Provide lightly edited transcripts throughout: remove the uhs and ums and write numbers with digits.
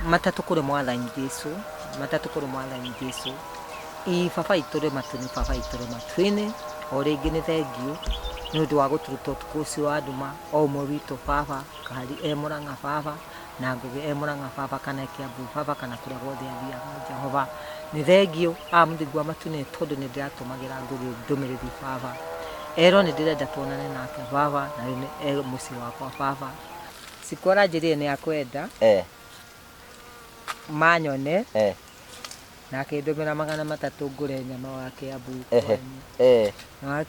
matatu kure mwathani Jesu, matatu kure mwathani Jesu. Baba itore matuni, baba itore matwini, o ringi ni thengiu ni undu wa guturuta utuku ucio wa nduma o umwe witu baba, Kahari Murang'a baba, na Ngugi Murang'a baba, kana Kiambu baba, kana kuria guothe athiaga. Jehova ni thengiu muthigua matuni tondu ni ndiratumagira Ngugi ndumiriri baba. Ero ni ndirenda tuonane nake baba, na ni mucii wakwa baba. Siku aranjirie ni akwenda manyone na akindumira 300 ngure nyama wa Kiambu na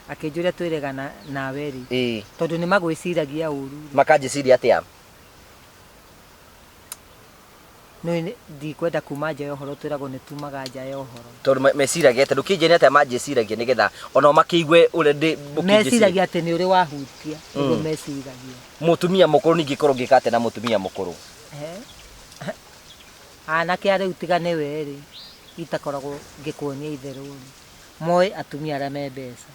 akinjuria twiregana nawe ri tondu ni magwiciragia uru makanjiciria atia no ndikwenda kuma nja ya uhoro twiragwo ni tumaga nja ya uhoro tondu meciragia tondu kinjeni atia manjiciragia nigetha ona makiigwe ure ndi meciragia ati ni uri wahutia niguo meciragia mutumia mukuru ningi korwo ngikate na mutumia mukuru anake ari utigane we ri itakoragwo ngikuonia itheru moi atumia ara me mbeca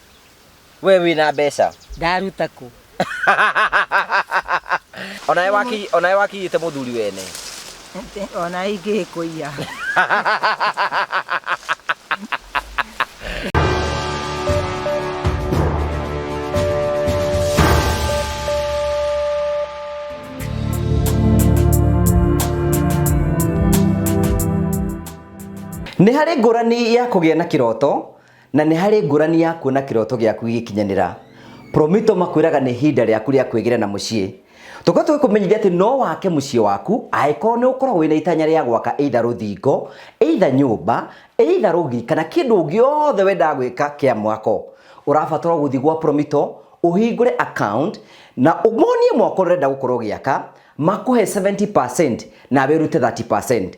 we wina mbeca ndaruta ku ona wakiyite muthuri wene ona ingi kuiya Nĩ harĩ ngũrani ya kũgĩa na kĩroto na nĩ harĩ ngũrani ya kuona kĩroto gĩaku gĩkinyanĩra. Promito makwĩraga nĩ ihinda rĩaku rĩa kwĩgĩra na mũciĩ. Tũkorwo tũkũmenyithia atĩ no wake mũciĩ waku angĩkorwo nĩ ũkoragwo wĩna itanya rĩa gwaka either rũthingo, either nyũmba, either rũgi kana kĩndũ gĩothe wendaga gwĩka kĩa mwako. Ũrabatara gũthiĩ gwa Promito ũhingũre account na ũmonie mwako ũrenda gũkorwo gĩaka, makũhe 70% na wĩrute 30%.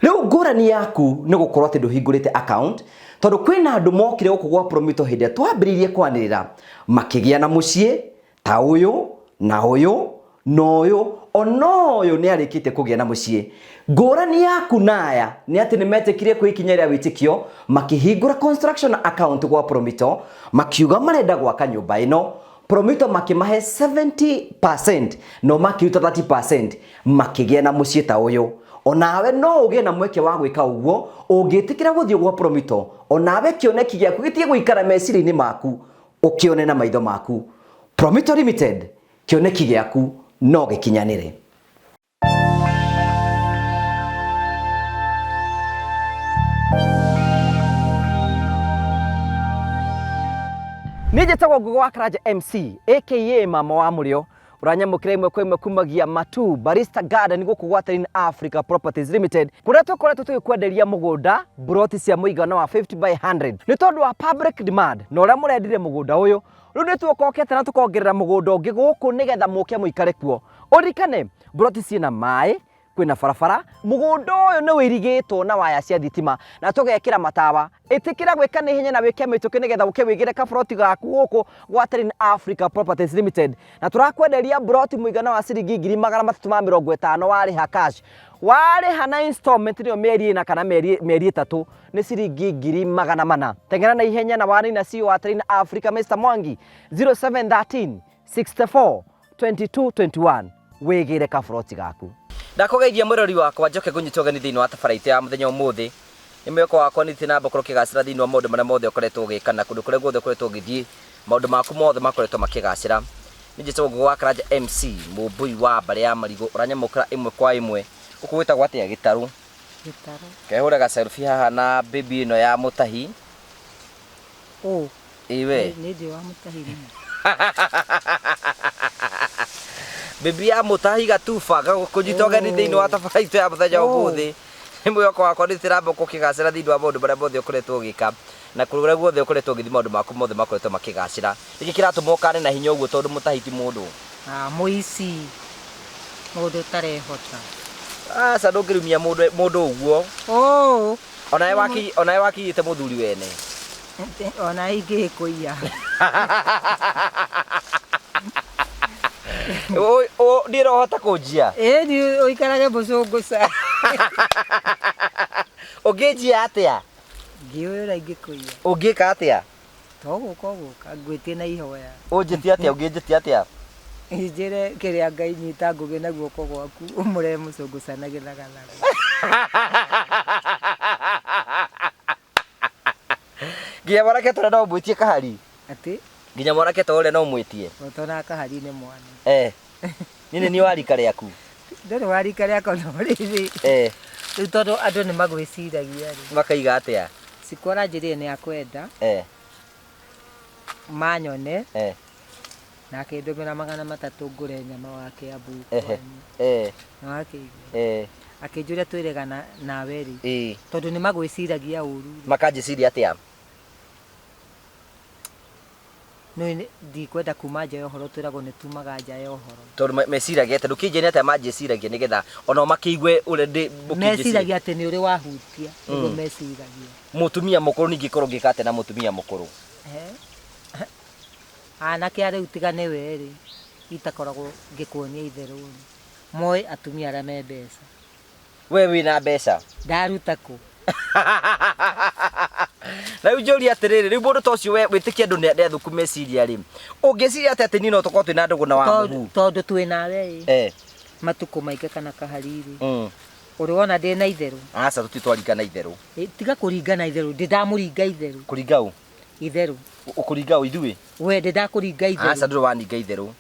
Leo ngũrani yaku nĩ gũkorwo atĩ ndũhingũrĩte account tondũ kwĩna andũ mokire gũkũ gwa Promito hĩndĩ ĩrĩa twambĩrĩirie kwanĩrĩra makĩgĩa na mũciĩ ta ũyũ na ũyũ na ũyũ ona ũyũ nĩ arĩkĩte kũgĩa na mũciĩ. Ngũrani yaku naya nĩ atĩ nĩ metĩkire kwĩkinya rĩa wĩtĩkio makĩhingũra construction account gwa Promito makiuga marenda gwaka nyũmba ĩno. Promito makimahe 70% no makiruta 30% makĩgĩa na mũciĩ ta ũyũ. Onawe no ugie na mweke wa gwika uguo ungitikira guthio gwa Promito onawe kioneki giaku gitie guikara meciria-ini maku ukione na maitho maku. Promito Limited, kioneki giaku no gikinyanire. Nijetago Ngugi wa Karanja MC aka Mama wa Murio uranyamukira imwe kwa imwe kumagia Matu Barista Garden guku Watering Africa Properties Limited kuria tukoretwo twikwenderia mugunda broti cia muigana wa 50 by 100 ni tondu wa public demand na uria murendire mugunda uyu riu ni twokokete na tukongerera mugunda ungi guku nigetha muke muikare kuo urikane broti ciina mai kwina barabara mugunda uyu ni wirigitwo na waya cia thitima na tugekira matawa itikira gwika ni hinya na wike mituki nigetha uke wigire ka broti gaku guku Watering Africa Properties Limited na turakwenderia broti muigana wa ciringi 350 wariha cash wariha na installment niyo mieri na kana mieri 3 ni ciringi 400 tengera na ihenya na wani na CEO Watering Africa Mr. Mwangi 0713 64 22 21 wigire ka broti gaku. Ndakugeithia murori wakwa njoke kunyitogani thiini wa tabarite ya muthenya umuthi imweko wakwa ni tina mbokoro kigacira thiini wa maundu maria mothe ukoretwo ugikana kundu kuria guothe ukoretwo ugithii maundu maku mothe makoretwo makigacira ni Njetago Ngugi wa Karanja MC mumbui wa mbare ya marigo uranyamukira imwe kwa imwe ukuwitagwo atia gitaru kehuraga selfie haha na baby ino ya mutahi iwe ni ndi wa mutahi Bibi ya mutahi gatuba kunyitogani thiini wa tabarite ya muthenya umuthi imweko wakwa ni tina mbokoro kigacira thiini wa maundu maria mothe ukoretwo ugika na kuria guothe ukoretwo ugithi maundu maku mothe makoretwo makigacira iki kiratuma ukane na hinya uguo tondu mutahiti mundu muici mundu tarehota asa ndungirumia mundu uguo onae wakiyite muthuri wene ona ingi kuiya ndirohota kunjia ni uikarage mucunguca unginjia atia ngiura ingikuiya ungika atia toguka ngwitie na ihoya unjitie atia unginjitie atia injire kiria Ngai nyita ngugi na guoko gwaku umure mucungucanagira gathagu. Nginya mwanake tore no mwitie kahari. Ati Nginya mwanake tore no mwitie. otona kahari ni mwana. Nini ni wari kare aku. Ndore wari kare ako no riri. Riu tondu andu ni magwiciragia ri. Makaiga atia. Sikora njiri ni akwenda. Manyone. Na akindumira 300 ngure nyama wake abu. Na akĩigua. Akĩnjũria twĩregana nawe ri. Tondu ni magwiciragia uru. Makanjiciria atia. No ndikwenda kuma nja ya ũhoro twĩragwo nĩ tumaga nja ya ũhoro. Tondu meciragia atĩ ndũkĩnjĩra atĩ manjĩciragia nĩgetha ona makĩigue ũrĩa ndĩ mũkĩnjĩciragia. Meciragia atĩ nĩ ũrĩ wahutia. Nĩguo meciragia. Mũtumia mũkũrũ ningĩ korwo ngĩka atĩ na mũtumia mũkũrũ. Anake arĩa utigane we rĩ itakoragwo ngĩkuonia itherũ. Moĩ atumia arĩa me mbeca. We wĩna mbeca? Ndaruta kũ? Rĩu njũria atĩrĩrĩ, rĩu mũndũ ta ũcio wĩtĩkia andũ nĩ athũku meciria rĩ, ũngĩciria atĩ niĩ no tũkorwo twĩna ndũgũ na wa mũhu? Tondũ twĩnawe ĩ matukũ maingĩ kana kahariri ũrĩ wona ndĩ na itherũ. Aca tũtitwaringana itherũ. Tiga kũringana itherũ, ndĩ ndamũringa itherũ. Kũringa ũ? Itherũ. Ũkũringa ũ ithuĩ? We ndĩ ndakũringa itherũ. Aca ndũrĩ waninga itherũ.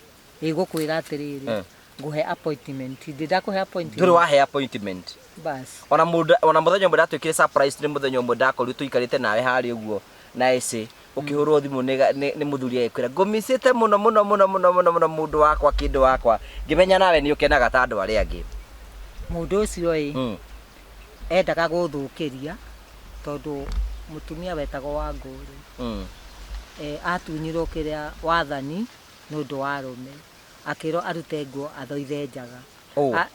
Ngũkwĩra atĩrĩrĩ, nguhe appointment. Ndĩ ndakũhe appointment. Ndũrĩ wahe appointment. Bas. Ona mũthenya ũmwe ndatwĩkire surprise nĩ mũthenya ũmwe ndakorirwo tũikarĩte nawe harĩa ũguo na ĩcĩ ũkĩhũrwo thimũ nĩ mũthuri agĩkwĩra ngũmicĩte mũno mũno mũno mũno mũno mũno mũndũ wakwa kĩndũ wakwa, ngĩmenya nawe nĩ ũkenaga ta andũ arĩa angĩ. Mũndũ ũcio ĩ endaga gũthũkĩria tondũ mũtumia wetagwo Wangũrĩ atunyirwo kĩrĩa wathani nĩ ũndũ wa arũme, akĩrwo arute nguo athoithe njaga.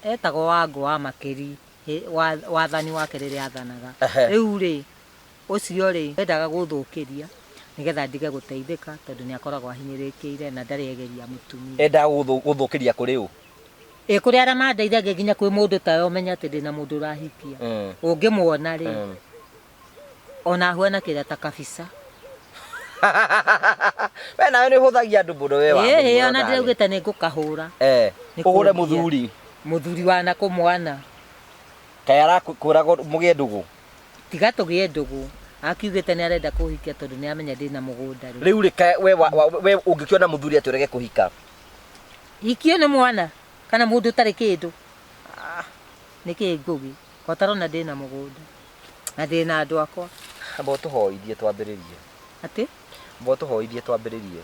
Etagwo Wangũ wa Makĩri, wathani wake rĩrĩa athanaga. Rĩu rĩ ũcio rĩ endaga gũthũkĩria nĩgetha ndige gũteithĩka tondũ nĩ akoragwo ahinyĩrĩkĩire na ndarĩ egeria mũtumia. Endaga gũthũkĩria kũrĩ ũ? Kũrĩ arĩa mandeithagia nginya kwĩ mũndũ tawe ũmenya atĩ ndĩna mũndũ ũrahikia. Ũngĩmuona rĩ ona ahuana kĩrĩa ta kabica. We nawe nĩ ũhũthagia andũ mũno we wa mũndũ. Ona ndĩraugĩte nĩ ngũkahũra. Ũhũre mũthuri wa na kũmwana. Kaĩ arakũraga mũgĩe ndũgũ? Tiga tũgĩe ndũgũ. Akiugĩte nĩ arenda kũhikia tondũ nĩ amenya ndĩna mũgũnda rĩ. Rĩu rĩ we ũngĩkĩona mũthuri atĩ ũrege kũhika? Hikio nĩ mwana kana mũndũ ũtarĩ kĩndũ. Nĩkĩĩ ngũgĩ? Kotarona ndĩna mũgũnda na ndĩna andũ akwa. Amba ũtũhoithie twambĩrĩrie. Atĩ? Amba ũtũhoithie twambĩrĩrie.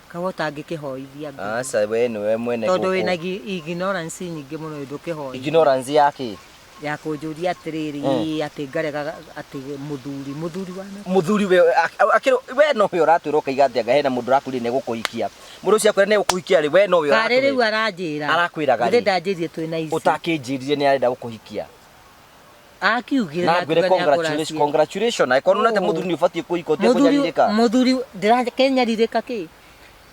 Kawa ũtangĩkĩhoithia. Aca we nĩwe mwene gũkũ. Tondũ wĩna ignorance nyingĩ mũno ndũkĩhoithia. Ignorance ya kĩ? Ya kũnjũria atĩrĩrĩ atĩ ngarega atĩ mũthuri wa na. Mũthuri we no we ũratwĩra ũkaiga atĩ anga hena mũndũ ũrakwĩrire nĩ egũkũhikia. Mũndũ ũcio akwĩra nĩ egũkũhikia rĩ we no we ũratwĩra. Karĩ rĩu aranjĩra. Arakwĩraga rĩ. Ndĩ ndanjĩrire twĩna ici. Ũtakĩnjĩrire nĩ arenda gũkũhikia. Akiugire na ngwĩre congratulations aikonu nate mũthuri nĩ ũbatiĩ kũhika ũtekũnyarirĩka. Mũthuri ndĩrakenyarirĩka kĩ?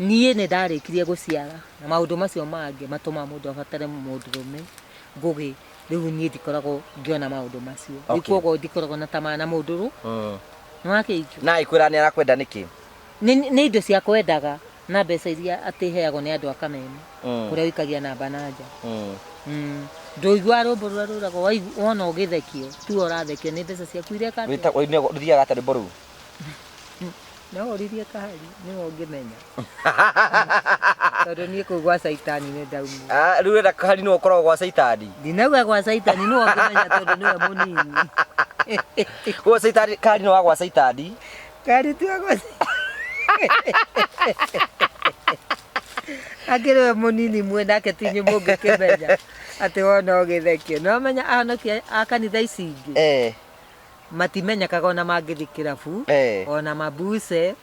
Niĩ nĩ ndarĩkirie gũciara na maũndũ macio mangĩ matũma mũndũ abatare mũndũrũme ngũgĩ. Rĩu niĩ ndikoragwo ngĩona maũndũ macio. Rĩu koguo ndikoragwo na tamaa na mũndũrũ. Nĩwakĩigua. Na aikwĩra nĩ arakwenda nĩkĩ? Nĩ indo cia kwendaga na mbeca iria atĩ heagwo nĩ andũ a Kameme kũrĩa wikagia namba na nja. Ndũigua rũmbũ rũrĩa rũragwo wona ũgĩthekio tu ũrathekio nĩ mbeca ciaku iria kandi. Ũthiaga atarĩ mboru? No ũririe kahari nĩwe ũngĩmenya. Tondũ niĩ kũu gwa caitani nĩ ndauma. Rĩu wenda kahari nĩwe ũkoragwo gwa caitani? Ndinauga gwa caitani nĩwe ũngĩmenya tondũ nĩwe mũnini. Gwa caitani kahari nĩ wa gwa caitani? Kahari tu gwa akĩrĩwe mũnini nake ti inyuĩ mũngĩkĩmenya atĩ wona ũgĩthekio. No menya ahonokia a kanitha ici ingĩ matimenyekaga ona mangĩthi kĩrabu ona mabuce.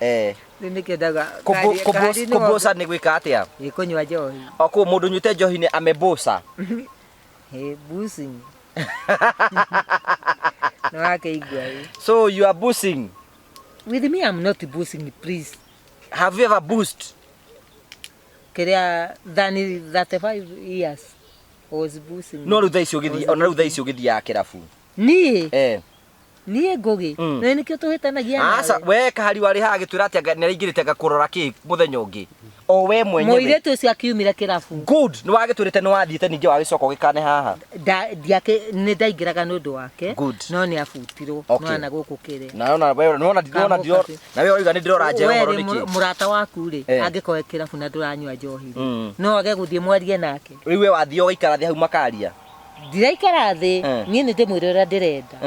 Rĩu nĩkĩo ndaga kũboca nĩ gwĩka atĩa? Kũnyua njohi. Kũu mũndũ ũnyuĩte njohi nĩ ameboca? Boozing. Nĩwakĩigua. So you are boozing? With me I'm not boozing, please. Have you ever boozed? Kĩrĩa than 35 years was boozing. No rĩu thaa ici ũgĩthiaga kĩrabu? Niĩ? Niĩ ngũgĩ. Nĩ nĩkĩo tũhĩtanagia nawe. Aca we kahari warĩ haha agĩtwĩra atĩ nĩ araingĩrĩte anga kũrora kĩ mũthenya ũngĩ? O we mwenyewe. Muiretu ucio akiumire kirabu. Good. Ni wagitwirite ni wathiite ninge wagicoka ugikane haha. Ndiake ni ndaingiraga nundu wake. Good. No ni abutirwo no ana guku kire. Na wewe ndio na wewe oiga ni ndirora nje horo niki. Murata waku ri angikoe kirabu na nduranywa njohi. No age guthie mwarie nake. Riu we wathie ugaikara thi hau makaria. Ndiraikara thi nie ni ndimwire uria ndirenda.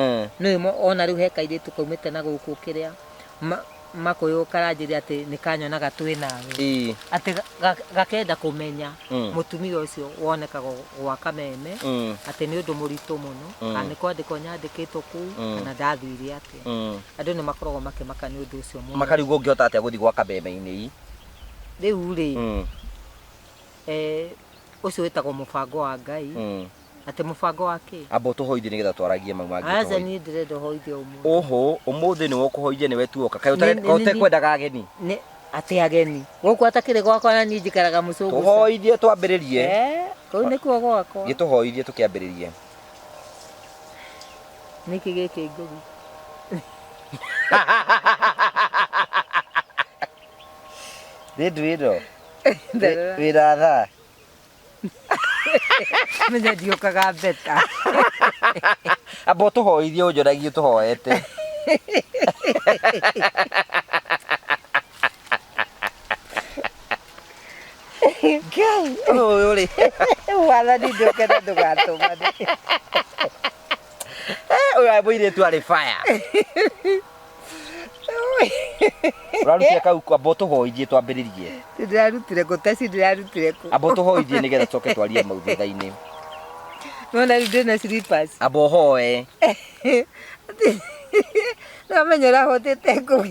No ona riu he kairitu kaumite na guku kiria. Makoyo karanjiri ati nikanyonaga twi nawe ati gakenda kumenya mutumia ucio wonekaga gwa kameme ati ni undu murito muno ani kwandiko nyandikitwo ku kana ndathire ati andu ni makorogo makimaka ni undu ucio muno makarigo ngihota ati guthi gwa kameme-ini riu ri ucio witagwo mubango wa Ngai ati mubango wake abo tuhoithie nigetha twaragie mau mangi aza ni ndirenda hoithie umuthi oho umuthi ni wokuhoithie ni wetu oka kai utekwendaga ageni ni ati ageni guku atakire gwakwa na ni njikaraga mucungu tuhoithie twambiririe kau ni kuo gwakwa gituhoithie tukiambiririe niki giki ngugi Dido wiratha menya ndiokaga beta abo tuhoithie unjoragie tuhoete Ngai uri wala ndioka na ndugatuma uyu abuire tu ari fire urarutia kau abo tuhoithie twambiririe ndirarutire guteci ndirarutire ku abo tuhoithie nigetha coke twarie mau thutha-ini no na ndina slippers abo hoe na menyera hotete ku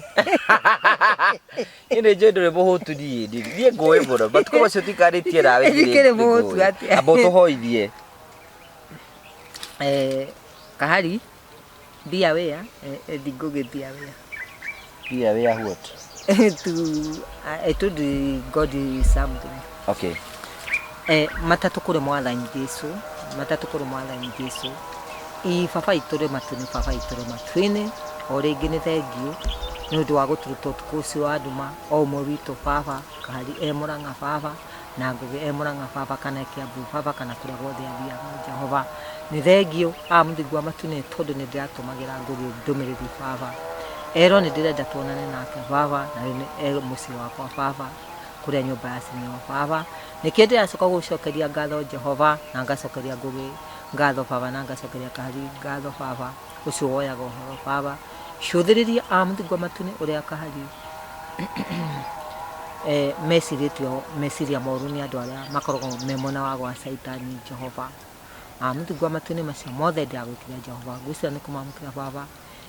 ine jodo le bohotu die goe boro batuko bacio tikaritie nawe ndikire bohotu ati abo tuhoithie kahari bia wea digoge bia wea bia wea what I told God something. Okay. Matatu kure mwathani Jesu, matatu kure mwathani Jesu. I baba itore matuni baba itore matwine o ringi ni thengiu ni undu wa guturuta utuku ucio wa nduma o umwe witũ baba kahari Murang'a baba na Ngugi Murang'a baba kana Kiambu baba kana kuria guothe athiaga Jehova ni thengiu muthingũ wa matune tondu ni ndiratumagira Ngugi ndumiriri baba ero ni ndirenda tuonane nake baba na muciĩ wakwa baba kuria nyumba ya Sinema baba nikĩ ndĩracoka gũcokeria ngatho Jehova na ngacokeria Ngugi ngatho baba na ngacokeria kahari ngatho baba ucio woyaga ũhoro baba cuthĩrĩria muthingũ wa matune uria kahari meciria moru ni andu aria makoragwo me mwena wa gwa Saitani Jehova muthingũ wa matune macio mothe ndĩragwĩkĩra Jehova ngwĩciria nĩ kũmamũkĩra baba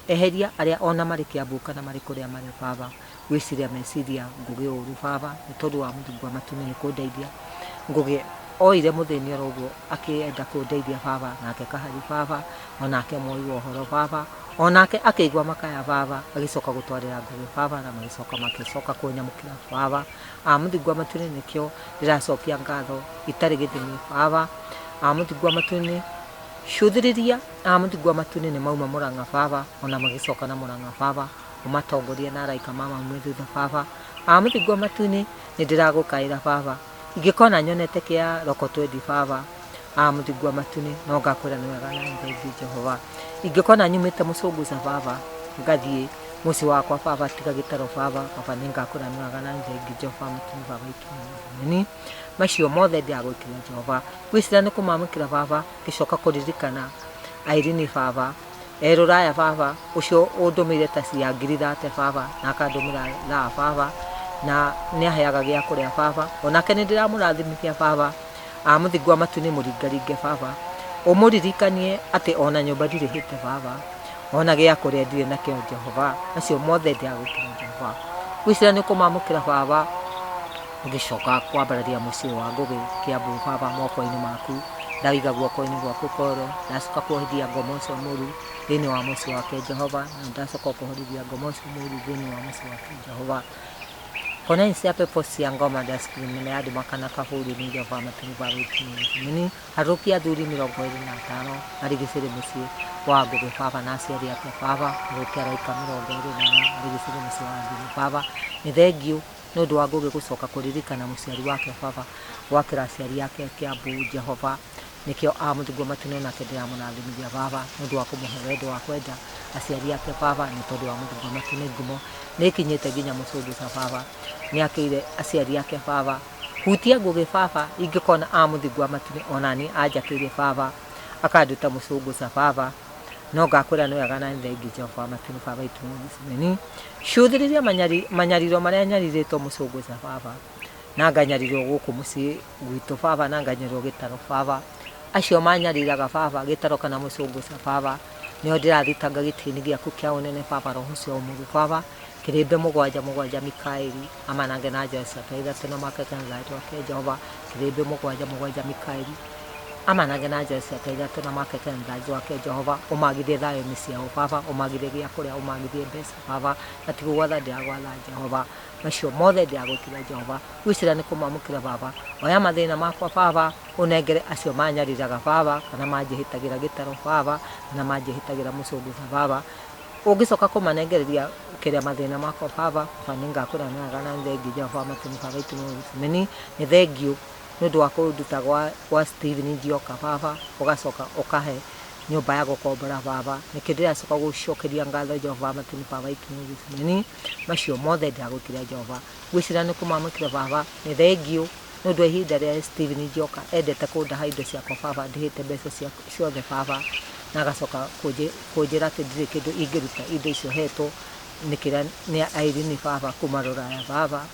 eheria aria ona marĩ Kiambu kana marĩ kuria marĩ baba gwĩciria meciria Ngugi ũru baba nĩ tondũ wa muthingũ wa matune nĩ kũndeithia Ngugi oire muthĩni oro ũguo akĩenda kũndeithia baba nake kahari baba onake moi wa ũhoro baba onake akĩigua makaya baba agĩcoka gũtwarĩra Ngugi baba na magĩcoka kũnyamũkĩra baba muthingũ wa matune nĩkĩo ndĩracokia ngatho itarĩ gĩthimi baba muthingũ wa matune cuthĩrĩria muthingũ wa matune nĩ mauma Murang'a baba ona magĩcoka na Murang'a baba umatongorie na araika mama mwe thutha baba muthingũ wa matune nĩ ndĩragũkaĩra baba ingĩkona nyonete kĩa roko 20 baba muthingũ wa matune no ngakwĩra nĩ wega na ndeithia Jehova ingĩkona nyumĩte Mũcũngũca baba ngathiĩ muciĩ wakwa baba tiga gĩtaro baba nĩ ngakwĩra nĩ wega na ndeithia Jehova matune baba ikinyani macio mothe ndĩragwĩkĩra Jehova gwĩciria nĩ kũmamũkĩra baba ngĩcoka kũririkana Irene baba Rũraya baba ucio ũndũmĩire ta cia ngiri 30 baba na akandũmĩra la baba na nĩ aheaga gĩa kũrĩa baba onake nĩ ndĩramũrathimithia baba muthingũ wa matune mũringaringe baba ũmũririkanie atĩ ona nyũmba ndirĩhĩte baba ona gĩa kũrĩa ndirĩ nakĩo Jehova acio mothe ndĩragwĩkĩra Jehova gwĩciria nĩ kũmamũkĩra baba ngĩcoka kwambararia muciĩ wa Ngugi Kiambu baba moko-inĩ maku ndawiga guoko-inĩ gwaku koro ndacoka kuohithia ngomoco mũru thĩinĩ wa muciĩ wake Jehova na ndacoka kuohithia ngomoco mũru thĩinĩ wa muciĩ wake Jehova kona sia pepo cia ngoma dascrimin ya andũ makanaka bũrũri-inĩ Jehova matũnĩ baba itimini harokia athuri 25 marigicĩre mũciĩ wa Ngũgĩ baba na aciari ake baba harokia araika 24 marigicĩre mũciĩ wa Ngũgĩ baba nĩ thengiũ nĩ ũndũ wa Ngũgĩ gũcoka kũririkana mũciari wake baba gwakĩra aciari ake Kĩambu Jehova nikio amũthigwo matũnĩ nake ndĩramũrathimithia baba nĩ ũndũ wa kũmũhe wendo wa kwenda aciari ake baba nĩ tondũ wa mũthigwo matũnĩ ngumo nĩkinyĩte nginya mũcũngũca baba nĩakĩire aciari ake baba hutia Ngũgĩ baba ingĩkona amũthigwo matũnĩ onani anjakĩire baba akanduta mũcũngũca baba no ngakwĩra nĩ wega na thengi Jehova matũnĩ baba itumeni cũthĩrĩria manyariro marĩa nyarirĩtwo mũcũngũca baba na nganyarirwo gũkũ mũciĩ gwitũ baba na nganyarirwo gĩtaro baba acio manyariraga baba gĩtaro kana mũcũngũca baba nĩo ndĩrathitanga gĩtĩ-inĩ gĩaku kĩa ũnene baba roho cio ũmũthĩ baba kĩrĩmbe mũgwanja Mikaeli amanange na njĩra ciake ithatũ na makeke ngatho ake Jehova kĩrĩmbe mũgwanja Mikaeli amanange na njĩra ciake ithatũ na makeke ngatho ake Jehova ũmagithie thayũ-inĩ ciao baba ũmagithie gĩa kũrĩa ũmagithie mbeca baba na ti gũgwatha ndĩragwatha Jehova macio mothe ndĩragũkĩra Jehova gwĩcira nĩ kũmamũkĩra baba oya mathĩna makwa baba ũnengere acio manyariraga baba kana manjĩhĩtagĩra gĩtaro baba kana manjĩhĩtagĩra mũcũngũca baba ũngĩcoka kũmanengereria kĩrĩa mathĩna makwa baba nĩ ngakwĩra nĩ wega na thengi Jehova matũnĩ baba itumeni nĩ thengiũ nĩ ũndũ wa kũnduta gwa Stephen Njoka baba ũgacoka ũkahe nyũmba ya gũkombora baba nĩkĩ ndĩracoka gũcokeria ngatho Jehova matũnĩ baba itumeni macio mothe ndĩragũkĩra Jehova gwĩcira nĩ kũmamũkĩra baba nĩ thengiũ nĩ ũndũ wa ihinda rĩa Stephen Njoka endete kũndaha indo ciakwa baba ndĩhĩte mbeca ciothe baba na agacoka kũnjĩra atĩ ndirĩ kĩndũ ingĩruta indo icio hetwo nĩ Irene baba kuma Rũraya baba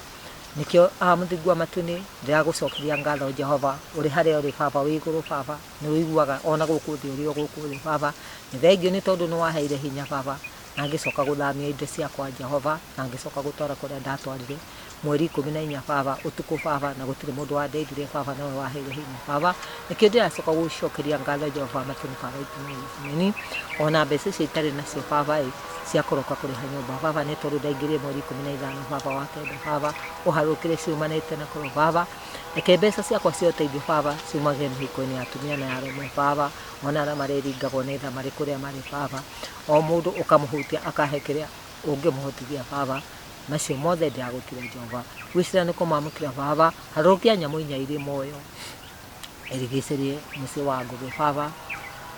nikio amũthigwa matũnĩ ndĩragũcokeria ngatho Jehova ũrĩ harĩa ũrĩ baba wĩ igũrũ baba nĩ ũiguaga ona gũkũ thĩ ũrĩ gũkũ thĩ baba nĩ thengiũ nĩ tondũ nĩ waheire hinya baba na ngĩcoka gũthamia indo ciakwa Jehova na ngĩcoka gũtwara kũrĩa ndatwarire mweri 14 baba ũtukũ baba na gũtirĩ mũndũ wandeithire baba nawe waheire hinya baba nĩkĩo ndĩracoka gũcokeria ngatho Jehova matũnĩ baba itumeni ona mbeca icio itarĩ nacio baba cia kũroka kũrĩha nyũmba baba nĩ tondũ ndaingĩrire mweri 15 baba wa kenda baba ũharũkĩre ciumanĩte na kũrĩ baba reke mbeca ciakwa cia ũteithio baba ciumage mĩhuko-inĩ ya atumia na arũme baba ona arĩa marĩringagwo nĩ tha marĩ kũrĩa marĩ baba o mũndũ ũkamũhutia akahe kĩrĩa ũngĩmũhotithia baba macio mothe ndĩragũkĩra Jehova gwĩcira nĩ kũmamũkĩra baba harũkia nyamũ inya irĩ muoyo irigicĩrie mũciĩ wa Ngũgĩ baba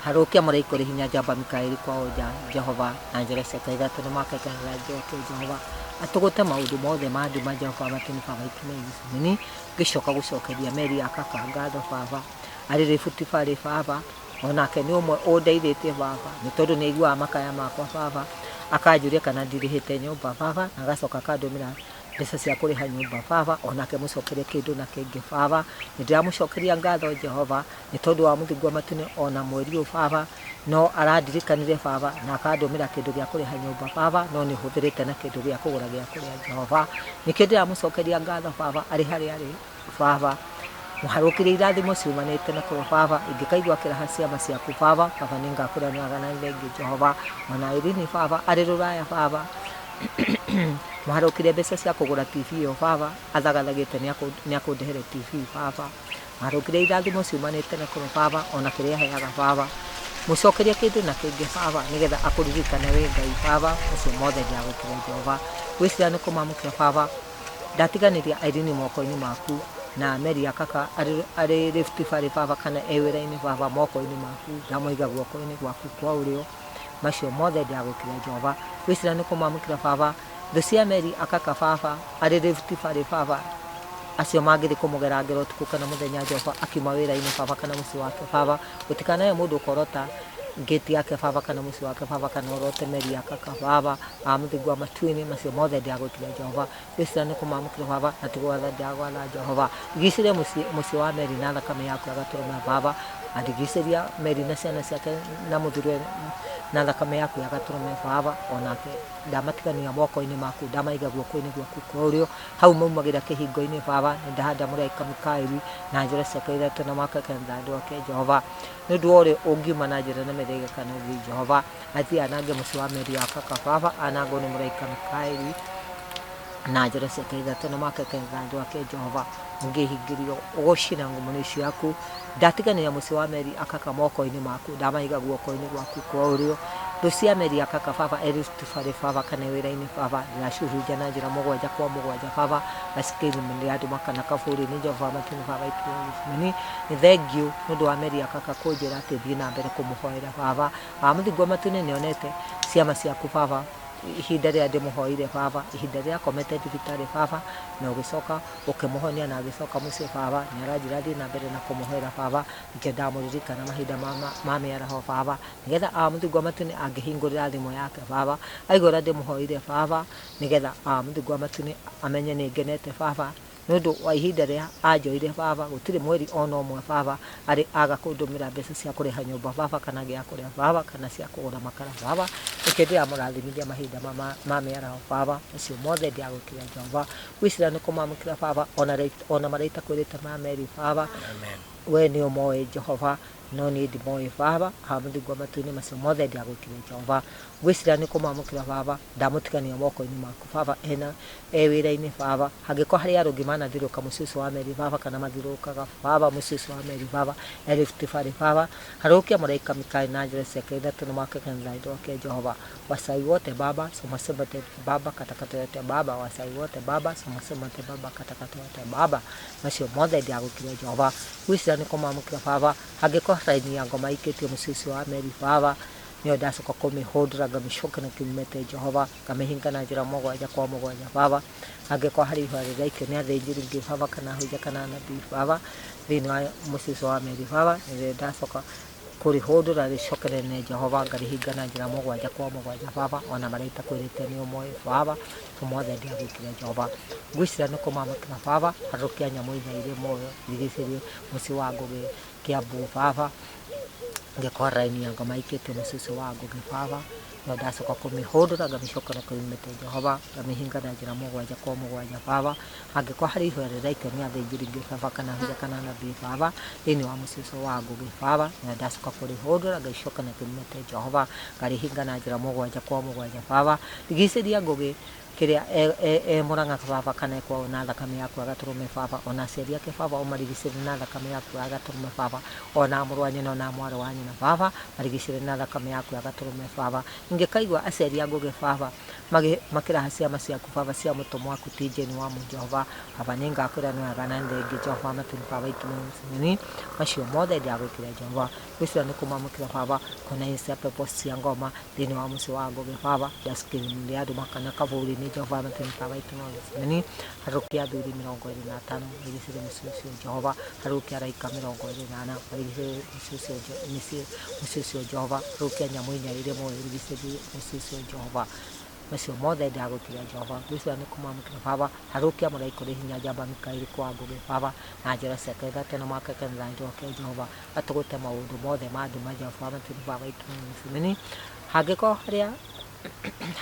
harũkia mũraika ũrĩ hinya njamba Mikaeli kwa ũnja Jehova na njĩra ciake ithatũ na makeke ngatho ake Jehova atũgũte maũndũ mothe ma nduma Jehova matũnĩ baba itumeni ngĩcoka gũcokeria Mary akaka ngatho baba arĩ Rĩbuti baba onake nĩ ũmwe ũndeithĩtie baba nĩ tondũ nĩ aiguaga makaya makwa baba akanjũria kana ndirĩhĩte nyũmba baba na agacoka akandũmĩra mbeca cia kũrĩha nyũmba baba onake mũcokerie kĩndũ na kĩngĩ baba nĩ ndĩramũcokeria ngatho Jehova nĩ tondũ wa mũthigwa matũnĩ ona mweri ũyũ baba no arandirikanire baba na akandũmĩra kĩndũ gĩa kũrĩha nyũmba baba no nĩ hũthĩrĩte na kĩndũ gĩa kũgũra gĩa kũrĩa Jehova nĩkĩo ndĩramũcokeria ngatho baba arĩ harĩa arĩ baba mũharũkĩre irathimo ciumanĩte na kũrĩ baba ingĩkaigua kĩraha ciama ciaku baba nĩ ngakwĩra nĩ wega na thengi Jehova ona Irene baba arĩ Rũraya baba mũharũkĩre mbeca cia kũgũra TV ĩyo baba athagathagĩte nĩ akũndehere TV baba mũharũkĩre irathimo ciumanĩte na kũrĩ baba ona kĩrĩa aheaga baba mũcokerie kĩndũ na kĩngĩ baba nĩgetha akũririkane wĩ Ngai baba acio mothe ndĩragũkĩra Jehova gwĩcira nĩ kũmamũkĩra baba ndatiganĩria Irene moko-inĩ maku na Mary akaka arĩ Rĩbuti baba kana ewĩra-inĩ baba moko-inĩ maku ndamũiga guoko-inĩ gwaku kwa ũrĩo macio mothe ndĩragũkĩra Jehova gwĩcira nĩ kũmamũkĩra baba thũ cia Mary akaka baba arĩ Rĩbuti baba acio mangĩrĩ kũmũgera ngero ũtukũ kana mũthenya Jehova akiuma wĩra-inĩ baba kana mũciĩ wake baba gũtikanaye mũndũ ũkorota ngeti yake baba kana mũciĩ wake baba kana ũrote Mary akaka baba amũthigwa matũnĩ macio mothe ndĩragũkĩra Jehova gwĩcira nĩ kũmamũkĩra baba na ti gwatha ndĩragwatha Jehova ndigicĩrie mũciĩ wa Mary na thakame yaku agatũrũma baba andigicĩria Mary na ciana ciake na mũthuriwe na thakame yaku agatũrũme baba onake ndamatigania moko-inĩ maku ndamaiga guoko-inĩ gwaku kwa ũrĩo hau maumagĩra kĩhingo-inĩ baba nĩ ndahanda mũraika Mikaeli na njĩra ciake ithatũ na makeke ngatho ake Jehova nĩ ũndũ wa ũrĩa ũngiuma na njĩra na mĩthege kana ũthiĩ Jehova athiĩ anange mũciĩ wa Mary akaka baba anangwo nĩ mũraika Mikaeli na njĩra ciake ithatũ na makekagĩra andũ ake Jehova ngĩhingĩrio ũgocina ngumo icio yaku ndatiganĩra mũciĩ wa Meri akaka moko-inĩ maku ndamahiga guoko-inĩ gwaku kwa ũrĩo Rucia Meri akaka Baba Eliftifari Baba kana wĩra-inĩ Baba ndĩracurunja na njĩra mũgwanja kwa mũgwanja Baba gacikĩri mũndũ andũ makana kabũrĩ-inĩ Jehova matini Baba itũmeni nĩ thengiũ nĩ ũndũ wa Meri akaka kũnjĩra atĩ thiĩ na mbere kũmũhoera Baba mũthingu matune nĩonete ciama ciaku Baba ihinda rĩrĩa ndĩmũhoire Baba ihinda rĩrĩa akomete thibitarĩ Baba na ũgĩcoka ũkĩmũhonia na agĩcoka mũciĩ Baba nĩaranjĩra thiĩ na mbere na kũmũhoera Baba nĩkĩo ndamũririkana mahinda ma mĩaraho Baba nĩgetha mũthingu matune angĩhingũrĩra thimũ yake Baba aigua ũrĩa ndĩmũhoire Baba nĩgetha mũthingu matune amenye nĩngenete Baba nĩ ũndũ wa ihinda rĩrĩa anjoire Baba gũtirĩ mweri ona ũmwe Baba arĩ aga kũndũmĩra mbeca cia kũrĩha nyũmba Baba kana gĩa kũrĩa Baba kana cia kũgũra makara Baba nĩkĩo ndĩramũrathimithia mahinda ma mĩaraho Baba acio mothe ndĩagũkĩra Jehova gwĩcira nĩ kũmamũkĩra Baba ona maraita kwĩrĩte ma Meri Baba we nĩ ũmoĩ Jehova no niĩ ndimoĩ Baba mũthingu matu-inĩ macio mothe ndĩagũkĩra Jehova gwĩcira nĩ kũmamũkĩra Baba ndamũtigania moko-inĩ maku Baba wĩra-inĩ Baba hangĩkorwo harĩ arũngi manathirũka mũciĩ ũcio wa Meri Baba kana mathirũkaga Baba mũciĩ ũcio wa Meri Baba Eliftifari Baba harũkia malaika Mikaeli na njĩra ciake ithatũ na makekagĩra andũ ake Jehova wasai wote Baba somasemate Baba katakata yote Baba wasai wote Baba somasemate Baba katakata yote Baba macio mothe ndĩagũkĩra Jehova gwĩcira nĩ kũmamũkĩra Baba hangĩkorwo raini ya ngoma ikĩtio mũciĩ ũcio wa Meri Baba nĩyo ndacoka kũmĩhũndũra ngamĩcoka na kiumĩte Jehova ngamĩhinga na njĩra mũgwanja kwa mũgwanja Baba hangĩkorwo harĩ ihũa rĩraikio nĩ athĩnjĩri Ngai Baba kana hunjia kana nabii Baba thĩinĩ wa mũciĩ ũcio wa Meri Baba nĩrĩo ndacoka kũrĩhũndũra rĩcokerere Jehova ngarĩhinga na njĩra mũgwanja kwa mũgwanja Baba ona maraita kwĩrĩte nĩ ũmoĩ Baba mothe ndĩagũkĩra Jehova gwĩcira nĩ kũmamũkĩra Baba harũkia nyamũ inya irĩ muoyo irigicĩrie mũciĩ wa Ngũgĩ Kiambu Baba ngĩkorwo raini ya ngoma ikĩtio mũciĩ ũcio wa Ngũgĩ Baba no ndacoka kũmĩhũndũra ngamĩcokera kũimĩte Jehova ngamĩhinga na njĩra mũgwanja kwa mũgwanja Baba hangĩkorwo harĩ ihũa rĩraikio nĩ athĩnjĩri Ngai Baba kana hunjia kana nabii Baba thĩinĩ wa mũciĩ ũcio wa Ngũgĩ Baba na ndacoka kũrĩhũndũra ngaicoka na kĩumĩte Jehova ngarĩhinga na njĩra mũgwanja kwa mũgwanja Baba rigicĩria Ngũgĩ kĩrĩa Mũrang'a Baba kana ekwao na thakame yaku agatũrũme Baba ona aciari ake Baba ũmarigicĩrie na thakame yaku agatũrũme Baba ona mũrũ wa nyina ona mwarĩ wa nyina Baba marigicĩrie na thakame yaku agatũrũme Baba ingĩkaigua aciari a Ngũgĩ Baba makĩraha ciama ciaku Baba cia mũtũmwo waku Tijeni wa Jehova Baba nĩngakwĩra nĩ wega na thengio Jehova matini Baba itũmeni macio mothe ndĩagũkĩra Jehova gwĩcira nĩ kũmamũkĩra Baba kona cia pepo cia ngoma thĩinĩ wa mũciĩ wa Ngũgĩ Baba ndacikĩrĩmĩria andũ makana kabũrĩ-inĩ Jehova matini Baba itũmeni harũkia athuri 25 marigicĩrie mũciĩ ũcio Jehova harũkia araika 24 marigicĩrie mũciĩ ũcio Jehova harũkia nyamũ inya irĩ muoyo irigicĩrie mũciĩ ũcio Jehova macio mothe ndĩagũkĩra Jehova gwĩcira nĩ kũmamũkĩra Baba harũkia mũraika ũrĩ hinya njamba Mikaeli kwa Ngũgĩ Baba na njĩra ciake ithatũ na makekagĩra andũ ake Jehova atũgũte maũndũ mothe ma nduma Jehova matini Baba itũmeni hangĩkorwo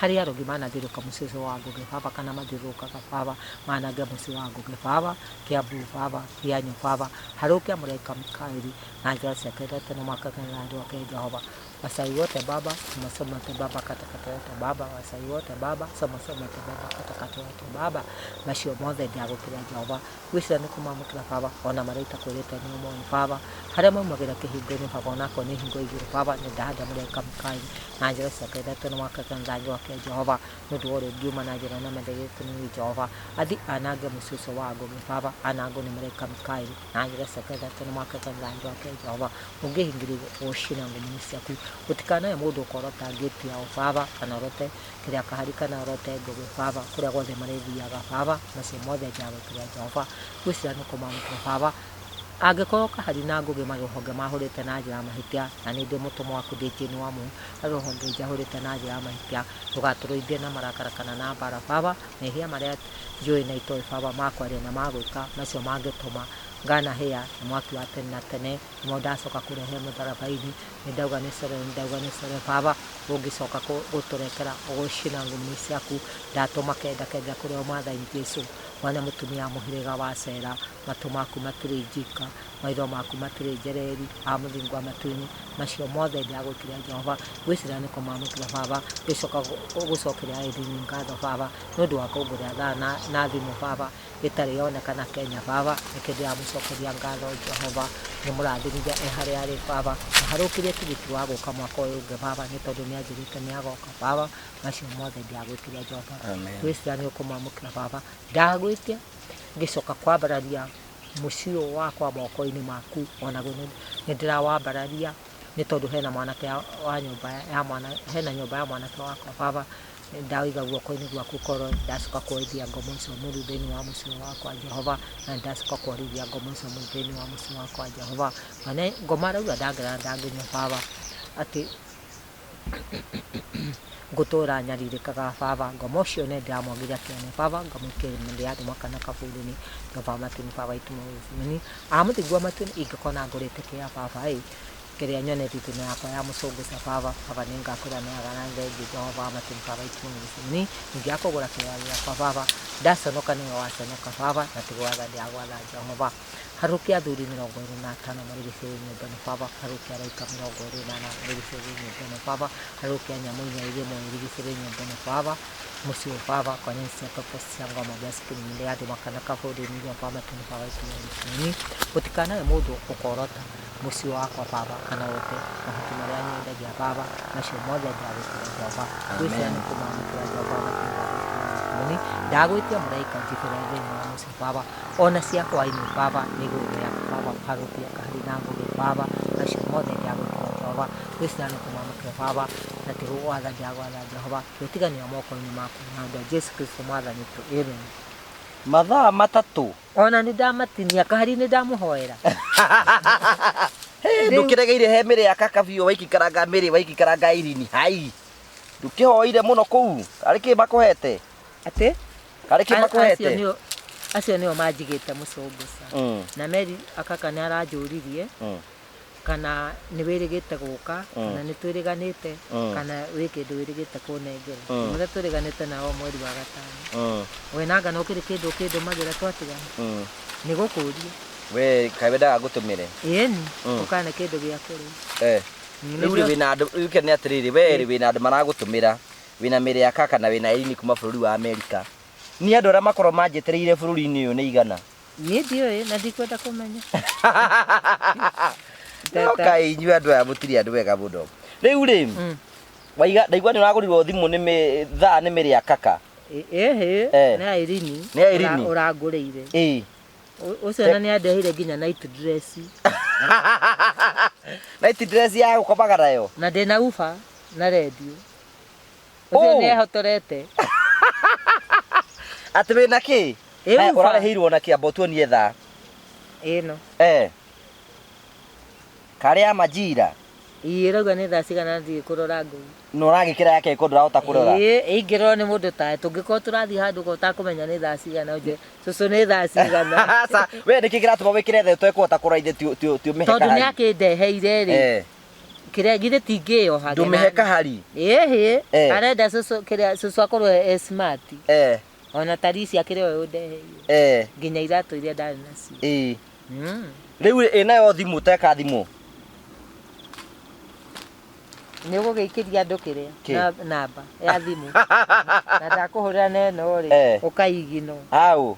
harĩ arũngi manathirũka mũciĩ ũcio wa Ngũgĩ Baba kana mathirũkaga Baba manange mũciĩ wa Ngũgĩ Baba Kiambu Baba Kianyu Baba harũkia mũraika Mikaeli na njĩra ciake ithatũ na makekagĩra andũ ake Jehova wasai wote Baba somasemate Baba katakata yote Baba wasai wote Baba somasemate Baba katakata yote Baba macio mothe ndĩagũkĩra Jehova gwĩcira nĩ kũmamũkĩra Baba ona maraita kwĩrĩte nĩ ũmoĩ Baba harĩa maumagĩra kĩhingo-inĩ Baba onakorwo nĩ hingo igĩrĩ Baba nĩ ndahanda mũraika Mikaeli na njĩra ciake ithatũ na makekagĩra andũ ake Jehova nĩ ũndũ wa ũrĩa ngiuma na njĩra na mathegete nĩ Jehova athi anange mũciĩ ũcio wa Ngũgĩ Baba anangwo nĩ mũraika Mikaeli na njĩra ciake ithatũ na makekagĩra andũ ake Jehova ũngĩhingĩrĩrio ũcina ngumo ciaku gũtikanae mũndũ ũkorota ngĩti yao Baba kana ũrote kĩrĩa kahari kana ũrote Ngũgĩ Baba kũrĩa guothe marĩthiaga Baba macio mothe ndĩagũkĩra Jehova gwĩcira nĩ kũmamũkĩra Baba angĩkorwo kahari na Ngũgĩ marũhonge mahũrĩte na njĩra mahĩtia na nĩ ndĩ mũtũmwo waku Tijeni wa rũhonge njahũrĩte na njĩra mahĩtia ndũgatũrũithie na marakara kana na mbara Baba mehia marĩa njũĩ na itoĩ Baba makwaria na magwĩka macio mangĩtũma nganahĩa na mwaki wa tene na tene mo ndacoka kũrehe mũtharaba-inĩ nĩndauga nĩ core baba ũngĩcoka gũtũrekera ũgũcina ngũmĩ ciaku ndatũma kenda kũrĩa Mwathani Jesũ mwana mũtumia mũhĩrĩga wa Cera matũ maku matirĩ njika maitho maku matirĩ njereri amũthingwa matu-inĩ macio mothe ndagwĩkĩra Jehova gwĩcira nĩ kũmamũkĩra baba ngĩcoka gũcokeria Irene ngatho baba nĩ ũndũ wa kũngũrĩra thaa na thimũ baba ĩtarĩ yonekana Kenya baba nĩkĩ ndĩramũcokeria ngatho Jehova nĩ mũrathimithia harĩa arĩ baba na harũkĩrie tigiti wa gũka mwaka ũyũ ũngĩ baba nĩ tondũ nĩanjĩrĩte nĩagoka baba macio mothe ndagwĩkĩra Jehova gwĩcira nĩ ũkũmamũkĩra baba ndagwĩtia ngĩcoka kwambararia mũciĩ ũyũ wakwa moko-inĩ maku onaguo nĩ ndĩrawambararia nĩ tondũ hena mwanake wa nyũmba ya mwanake wakwa baba ndawĩiga guoko-inĩ gwaku koro ndacoka kũrĩithia ngoma icio mũru thĩinĩ wa mũciĩ wakwa Jehova na ndacoka kũrĩithia ngoma icio mũru thĩinĩ wa mũciĩ wakwa Jehova na ngoma rauga ndangĩnya baba atĩ ngũtũra nyarirĩkaga baba ngoma ũcio nĩ ndĩramwagĩria kĩone baba ngamũikĩra ndĩrathima kana kabũrũ-inĩ Jehova matu-inĩ baba itũmũgĩcimeni amũthingua matu-inĩ ingĩkona ngũrĩte kĩa baba kĩrĩa nyonete thimũ yakwa ya mũcũngũca baba nĩ ngakũranĩraga na thengi Jehova matu-inĩ baba itũmũgĩcimeni ingĩakũgũra kĩrĩa gĩakwa baba ndaconoka nĩwe waconoka baba na tigwatha ndĩagwatha Jehova harũkia athuri 25 marigicĩirie nyũmba-inĩ baba harũkia araika 28 marigicĩirie nyũmba-inĩ baba harũkia nyamũ inya irĩmwe irigicĩirie nyũmba-inĩ baba mũciĩ baba kwa nyeni cia topo cia ngoma cia skrini ndĩrathima kana kabũrũ-inĩ Jehova matu-inĩ baba itũmũgĩcimeni gũtikanae mũndũ ũkorota mũciĩ wakwa baba kana wote mahuti marĩa nyendagia baba macio mothe ndagwĩkĩra Jehova gwĩcira nĩ kũmamũkĩra Jehova matu-inĩ ndagwĩtia mũraika njibĩre thĩinĩ wa mũciĩ baba ona ciakwa-inĩ baba nĩ gwĩtia baba harũkia kahari na ngũgĩ baba macio mothe ndagwĩkĩra Jehova gwĩcira nĩ kũmamũkĩra baba na tigũgwatha ndagwatha Jehova twĩtigania moko-inĩ maku na ũndũ wa Jesu Kristo Mwathani witũ amen. Mathaa matatũ ona nĩ ndamatinia kahari nĩ ndamũhoera ndũkĩregeire he mĩrĩ ya kaka biũ waikikaranga Irene hai ndũkĩhoire mũno kũu arĩ kĩ makũhete atĩ arĩ kĩ makũhete acio nĩo manjigĩte mũcũngũca na Mary akaka nĩ aranjũririe kana nĩ wĩrĩgĩte gũka kana nĩ twĩrĩganĩte kana wĩ kĩndũ wĩrĩgĩte kũnengera mũrĩa twĩrĩganĩte nao mweri wa gatano we nanga no kĩrĩ kĩndũ kĩndũmagĩra twatigana nĩ gũkũria we kaĩ wendaga ngũtũmĩre ĩni ũkane kĩndũ gĩa kũrĩa rĩu wĩna andũ rĩu nĩ atĩrĩrĩ we wĩna andũ maragũtũmĩra wĩna mĩrĩ ya kaka na wĩna Irene kuma bũrũri wa Amerika nĩ andũ arĩa makorwo manjetereire bũrũri-inĩ ũyũ nĩ igana niĩ ndiũĩ na ndikwenda kũmenya kaĩ inyuĩ andũ aya mũtirĩ andũ wega mũno rĩu rĩ ndaigua nĩ ũragũrirwo thimũ thaa nĩ mĩrĩ ya kaka nĩ Irene ũrangũrĩire ũcio na nĩ andehire nginya night dress night dress ya gũkomaga nayo na ndĩna uba na redio ũcio nĩ ehotorete atĩ wĩna kĩ ũrareheirwo na kĩamba ũtuonie thaa ĩno karĩa Majira irauga nĩ thaa cigana thiĩ kũrora ngũi no ũragĩkĩra yake ĩko ndũrahota kũrora ingĩrora nĩ mũndũ tawe tũngĩkorwo tũrathiĩ handũ ko ũtakũmenya nĩ thaa cigana ũnjĩre cũcũ nĩ thaa cigana we nĩkĩ kĩratũma wĩkĩre thaa ũtekũhota kũrora ithe tiũmĩhe kahari tondũ nĩ akĩndeheire rĩ kĩrĩa githĩ tingĩyoha ndũmĩhe kahari arenda cũcũ kĩrĩa cũcũ akorwo smart ona tarisi akĩrĩ we ũndeheire nginya iratũ iria ndarĩ nacio rĩu ĩnayo thimũ teka thimũ nĩ ũgũgĩikĩria andũ kĩrĩa namba ya thimũ na ndakũhũrĩra na ĩno rĩ ũkaigino au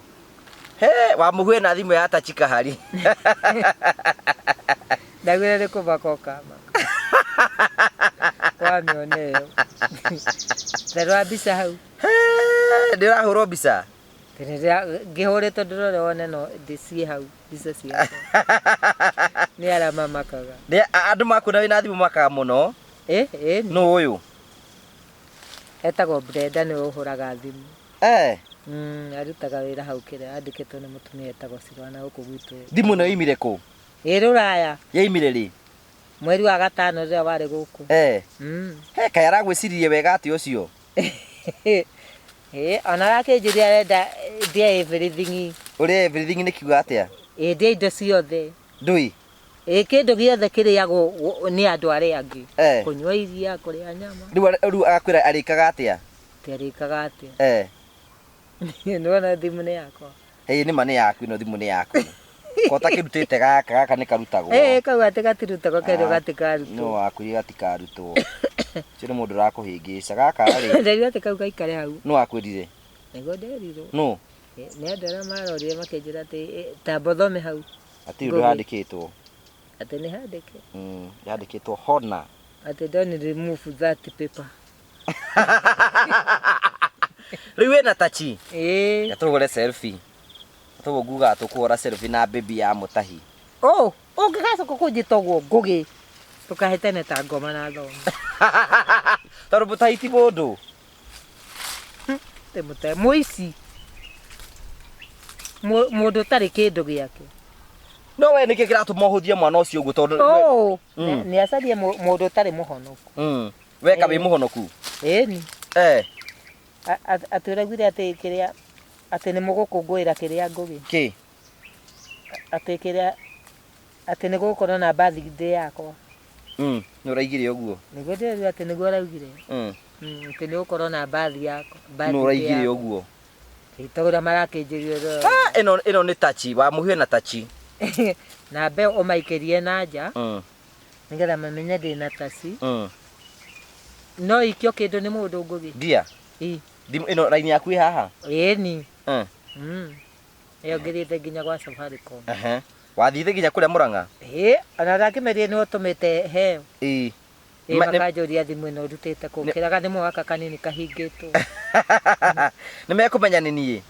wamũhue na thimũ ya tachi kahari ndagwĩre nĩ kũmaka ũkamaka wamĩone ĩyo ndarora mbica hau ndĩrahũrwo mbica ngĩhũrĩtwo ndĩrore wone no ndĩciĩ hau mbica ciakwa nĩ arĩa mamakaga andũ makwĩna wĩna thimũ makaga mũno no ũyũ etagwo Brenda nĩ ũhũraga thimũ arutaga wĩra hau kĩrĩa andĩkĩtwo nĩ mũtumia etagwo Silwana gũkũ gwitũ thimũ ĩno yoimire kũ Rũraya yoimire rĩ mweri wa gatano rĩrĩa warĩ gũkũ kaĩ aragwĩciririe wega atĩ ũcio ona arakĩnjũria arenda ndĩa everything ũrĩa everything nĩ kiuga atĩa Ĩndĩ indo ciothe. Ndui. Kĩndũ gĩothe kĩrĩagwo nĩ andũ arĩa angĩ. Kũnyua iria, kũrĩa nyama. Rĩu agakwĩra arĩkaga atĩa? Arĩkaga atĩa? Nĩwona thimũ nĩ yakwa. Nĩ ma nĩ yaku ĩno thimũ nĩ yaku. Kota kĩrutĩte gaka nĩ karutagwo. Kau atĩ gatirutagwo kĩndũ gatikarutwo. No wakwĩrire gatikarutwo. Ũcio nĩ mũndũ ũrakũhĩngĩca gaka rĩ. Nderire atĩ kau gaikare hau. No wakwĩrire? Nĩguo nderirwo. No. Nĩ andũ arĩa marorire makĩnjĩra atĩ tamba thome hau. Atĩ ũndũ handĩkĩtwo. Atĩ nĩ handĩke. Yandĩkĩtwo Honor. Atĩ don't remove that paper. Rĩu wĩna tachi? Gatũgũre selfie. Tũguo nguga tũkũhũra selfie na baby ya mũtahi. Ũngĩgacoka kũnjĩta ũguo ngũgĩ. Tũkahĩtane ta ngoma na thoma. Tondũ mũtahi ti mũndũ. Mũtahi mũici. Mũndũ ũtarĩ kĩndũ gĩake. No we nĩkĩ kĩratũma ũhũthie mwana ũcio ũguo tondũ nĩ acarie mũndũ ũtarĩ mũhonoku. Weka wĩ mũhonoku? Ĩni. Atĩ ũraiguire atĩ kĩrĩa atĩ nĩ mũgũkũngũĩra kĩrĩa ngũgĩ. Kĩ? Atĩ kĩrĩa atĩ nĩ gũgũkorwo na birthday yakwa. Nĩ ũraigire ũguo? Nĩguo ndĩrerire atĩ nĩguo ũraugire. Atĩ nĩ gũkorwo na birthday yakwa. Nĩ ũraigire ũguo? Tondũ marakĩnjĩrio ĩno nĩ tachi, wamũhiĩ na tachi. Na mbe ũmaikĩrie na nja nĩgetha mamenye ndĩna taci. No ikio kĩndũ nĩ mũndũ ngũgĩ. Ndia? Ĩno raini yaku ĩ haha? Ĩni. Ĩyo ngĩthiĩte nginya gwa Safaricom. Wathiĩte nginya kũrĩa Mũrang'a? Ona ndakĩmerie nĩ ũtũmĩte heo. Makanjũria thimũ ĩno ũrutĩte kũ, kĩraga thimũ gaka kanini kahingĩtwo. Nĩmekũmenya nĩ niĩ?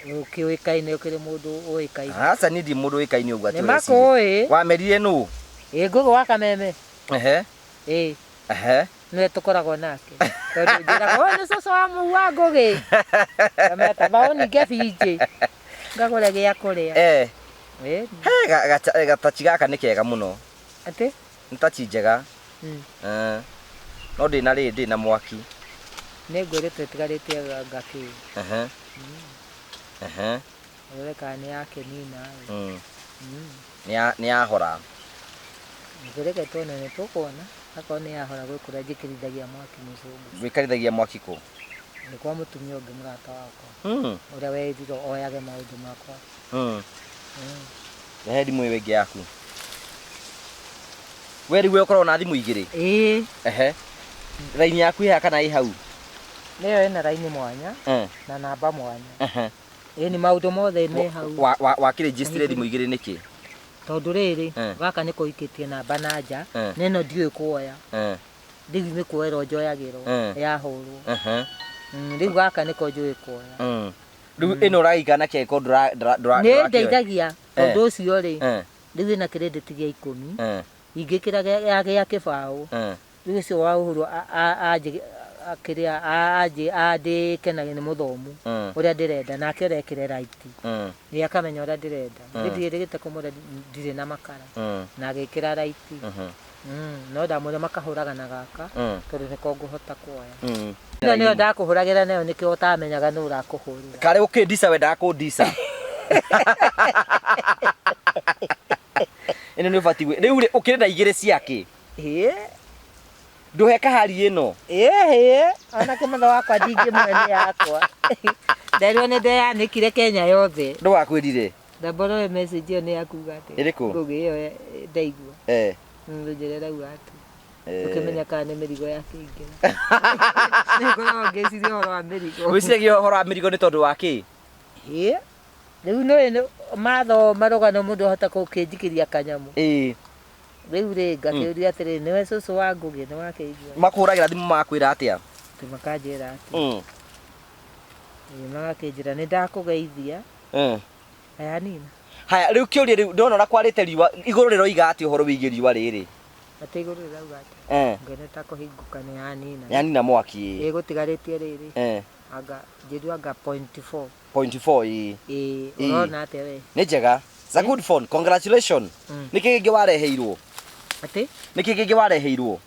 Ũkĩũĩkaine ũkĩrĩ mũndũ ũĩkaine. Aca niĩ ndirĩ mũndũ ũĩkaine ũguo atĩ nĩmakũĩ. Wamerire nũ? Ngũgĩ wa Kameme. Nĩwe tũkoragwo nake. Tondũ njĩraga nĩ cũcũ wa mũu wa ngũgĩ. Kameta maũni ngebinjĩ. Ngagũre gĩa kũrĩa. Gatachi gaka nĩ kega mũno. Atĩ? Nĩ tachi njega. No ndĩna rĩrĩ ndĩna mwaki. Nĩ ngwĩrĩtwo ĩtigarĩtie ngakĩ. Ũrore kana nĩ yakĩnina. Nĩ yahora. Ngwĩrĩke tuone nĩ tũkuona. Akorwo nĩ yahora gwĩ kũrĩa njĩkĩrithagia mwaki mũcũngũ. Wĩkarithagia mwaki kũ? Nĩ kwa mũtumia ũngĩ mũrata wakwa. Ũrĩa werirwo oyage maũndũ makwa. Rehe thimũ ĩyo ĩngĩ yaku. We rĩu ũkorwo na thimũ igĩrĩ? Raini yaku ĩha kana ĩ hau? Nĩyo ĩna raini mwanya na namba mwanya. Ĩni maũndũ mothe nĩ hau. Wakĩrĩnjĩstire thimũ igĩrĩ nĩkĩ? Tondũ rĩrĩ gaka nĩ kũikĩtie namba na nja na ĩno ndiũĩ kuoya. Rĩu nĩ kuoerwo njoyagĩrwo yahũrwo. Rĩu gaka nĩko njũĩ kuoya. Rĩu ĩno ũragĩikana kĩko ndũrakĩoya? Nĩ ndeithagia tondũ ũcio rĩ rĩu ĩna kĩrĩndĩti gĩa 10 ingĩkĩra gĩa kĩbaũ. Rĩu ũcio wahũrwo kĩrĩa andĩke na nĩ mũthomu ũrĩa ndĩrenda nake ũrekĩre raiti nĩ akamenya ũrĩa ndĩrenda. Ndĩrĩgĩte kũmũra ndirĩ na makara na agĩkĩra raiti. No ndamwĩra makahũraga na gaka tondũ nĩko ngũhota kuoya. Ĩno nĩyo ndakũhũragĩra nayo nĩkĩo ũtamenyaga nĩ ũrakũhũrĩra. Karĩ ũkĩndica wendaga kũndica. Ĩno nĩ ũbatiĩ rĩu ũkĩrĩ na igĩrĩ ciake. Ndũhe kahari ĩno. Ona kĩmotho wakwa ndingĩmũhe nĩ yakwa. Nderirwo nĩ ndeyanĩkire Kenya yothe. Ndũgakwĩrire? Ndamborore message ĩyo nĩ yakuga atĩ. Ĩrĩkũ? Ngũgĩ ĩyo ndaigua. Njĩrĩra rauga atĩ. Ũkĩmenya kana nĩ mĩrigo yake ingĩ. Nĩngoragwo ngĩciria ũhoro wa mĩrigo. Wĩciragia ũhoro wa mĩrigo nĩ tondũ wa kĩ? Rĩu nĩ mathoma rũgano mũndũ ahota gũkĩnjikĩria kanyamũ. Rĩu rĩ ngakĩũria atĩrĩ nĩwe cũcũ wa ngũgĩ nĩ wakĩigua? Makũhũragĩra thimũ makwĩra atĩa? Makanjĩra atĩ magakĩnjĩra nĩ ndakũgeithia. Haya nina. Haya rĩu kĩũria rĩu ndona ũrĩa kwarĩte riũa igũrũ rĩroiga atĩ ũhoro wĩgiĩ riũa rĩrĩ? Atĩ igũrũ rĩrauga atĩ ngene ta kũhingũka nĩ yanina. Yanina mwaki. Gũtigarĩtie rĩrĩ anga njĩrua anga 0.4. 0.4 ũrona atĩa we? Nĩ njega. It's a good phone. Congratulations. Nĩkĩ kĩngĩ wareheirwo? Atĩ? Nĩkĩ kĩngĩ wareheirwo?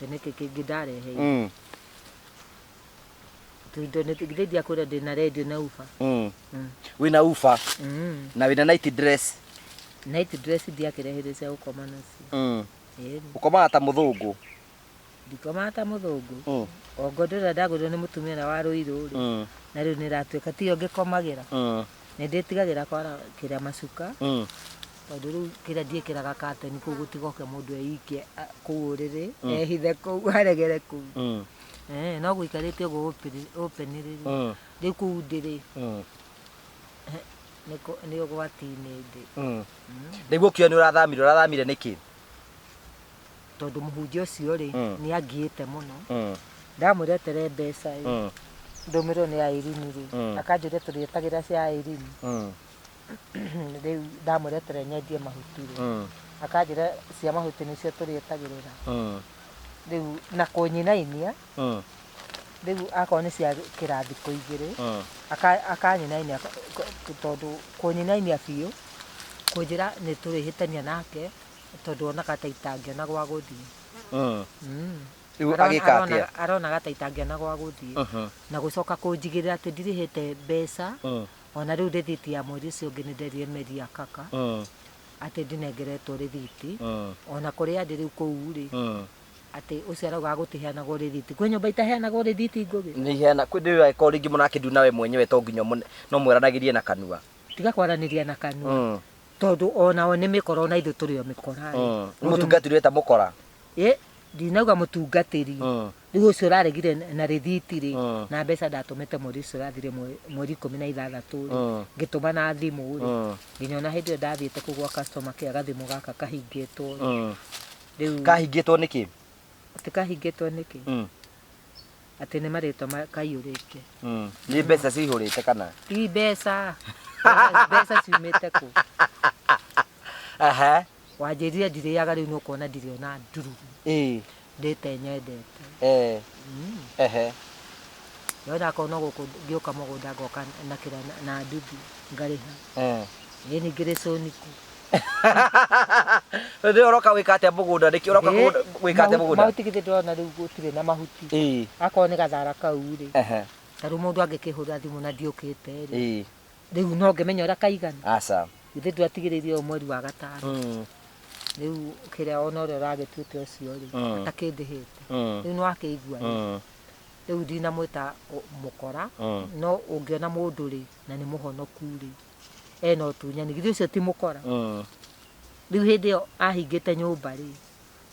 Nĩkĩ kĩngĩ ndareheirwo? tundo nä githä ndia kwä ra ndä na radio na uba wina uba na wina night dress night dress ndiakä rehä cia gå koma nacio ukomaga ta muthungu ndikomaga ta må thå ngå o ngondo ä rä a ndagå nä må tumia na warå irå rä na rä u nä ratuä ka tio ngä komagä ra nä ndä tigagä ra kwara kä rä a macuka tondå rä u kä rä a ndiä kä raga kateni kå u gå tigoke må ndå eikie kå u å rä rä ehithe kå u aregere kå u no gå ikarä te å gå open rä rä u kå u ndä rä nä å gwatinä ndä rä u å kä o nä ũrathamire nä kä tondå må hunjia å cio rä nä angiä te må no ndamwä retere mbeca ndå mä rwo nä airini rä akanjå re tå rä etagä ra cia airini rä u ndamwä retere nyendie mahuti rä akanjä ra cia mahuti nä cio tå rä etagä rä ra rä u na kå nyinainia rä u akorwo nä cia kä rathi kå igä rä akanyinainia tondå kå nyinainia biå kå njä ra nä tå rä hä tania nake tondå onaga ta itangäona gwa gå thiä aronaga ta itangäona gwa gå thiä na gå coka kå njigä rä ra atä ndirä hä te mbeca ona rä u rä thiti ya mweri å cio å ngä nä nderie meri ya kaka atä ndinengeretwo rä thiti ona kå rä andä rä u kå u rä atä å cio arauga gå tä heanagwo rä thiti kwä nyå mba itaheanagwo rä thiti ngå gä nä heana kwä ndä ä korwo rä ngä må nakä ndu nawe mwenyewe to nginya no mweranagä rie na kanua tiga kwaranä ria na kanua tondå onao nä mä kora ona ithuä tå rä o mä kora må tungatä rä ta må kora ndinauga må tungatä ri rä u å cio å raregire na rä thiti rä na mbeca ndatå mä te mweri å cio å rathire mweri 16 rä ngä tå ma na thimå rä nginya ona hä ndä ä yo ndathiä te kå gwa care gathimå gaka kahingä two rä u kahingä two nä kä atä kahingä two nä kä atä nä marä two kaiyå rä ke nä mbeca cihå rä te kana ti mbeca mbeca ciumä te kå wanjä rire ndirä aga rä u nä å kuona ndirä ona ndurugu ndä te nyendete yona korwo no gå kå ngä å ka må gå nda ngoka na kä ra na nduthi ngarä ha ä ningä rä cåniku ndä oroka gwä ka atä a må gå nda nä kä oroka gwä ka atä a må gå nda mahuti gä thä ndärona rä u gå tirä na mahuti akorwo nä gathara kau rä ta rä u må ndå angä kä hå ra thimå na ndiå kä te rä rä u no ngä menya å rä a kaigana githä ndwatigä rä rie o mweri wa gatano rä u kä rä a ona å rä a å ragä tuä te å cio rä atakä ndä hä te rä u nä wakä igua rä u ndinamwä ta må kora no å ngä ona må ndå rä na nä må honoku rä ena å tunyani githä å cio ti må kora rä u hä ndä ä yo ahingä te nyå mba rä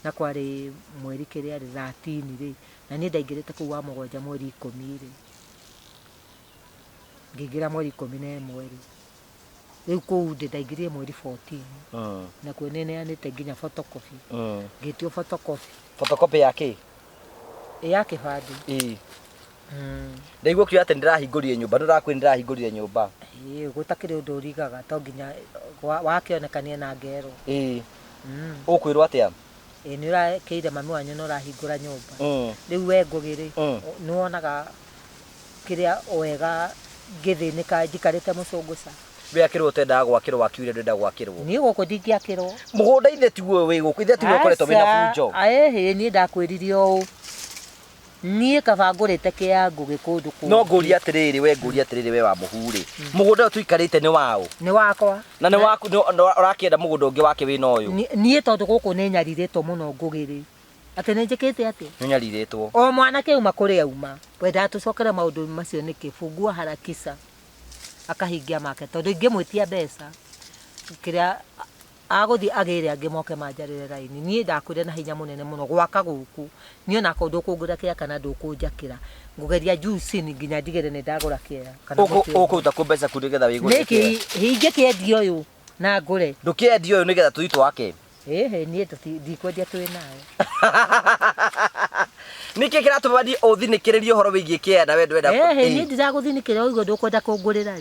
na kwarä mweri kä rä a rä 13 rä na niä ndaingä rä te kå u wa må gwanja mweri 10 rä ngä ingä ra mweri 11 rä rä u kå u ndä ndaingä rire mweri 14 na kuo nä neanä te nginya photocopy ngä tio photocopy ya kä ya kä bandä ndaigua kä atä ndä rahingå rire nyå mba ndå rakwä ndä rahingå rire nyå mba gå takä rä å ndå å rigaga to nginya wakä onekanie na ngero å kwä rwo atä a nä å rakä ire mami wanyu na å rahingå ra nyå mba rä u we ngå gä rä nä wonaga kä rä a wega ngä thä nä ka njikarä te må cå ngå ca we akä rwo tendaga gwakä rwo wakiure ndä nda gwakä rwo niä gå kå ndingäakä rwo må gå nda ithe tiguo wä gå kå ithe tiguo koretwo wä na bunjo hä niä ndakwä rire å niä kaba ngå rä te kä ya ngå gä kå ndå no ngå ria atä rä rä we ngå ria atä rä rä we wa må hu rä må gå nda å yå tå te nä waå nä wakwa na nä waku å rakä enda må gå nda å ngä wake wä na å yå niä tondå gå kå nä nyarirä two må no ngå gä rä atä nä njä kä te atä nä nyarirä two o mwana kä uma kå rä auma wendaga tå cokere maå ndå macio nä kä bungua harakisha akahingia make tondå ingä mwä tia mbeca kä rä a agå thiä agä re angä moke manjarä re raini niä ndakwä re na hinya må nene må no gwaka gå kå niä ona korwo ndå kå ngå ra kä kana ndå kå njakä ra ngå geria nginya ndigä re nä ndagå ra kä å kå ruta kå mbeca kå nä getha wä gå nä kä hingä kä endia å yå na ngå re ndå kä endia å yå nä getha tå thi twake niä ndikwendia twä nawe nä kä kä ratå mani å thinä kä rä rie å horo wä giä kä enda we ndwenda niä ndiragå thinä kä ra å igå ndå kwenda kå ngå rä ra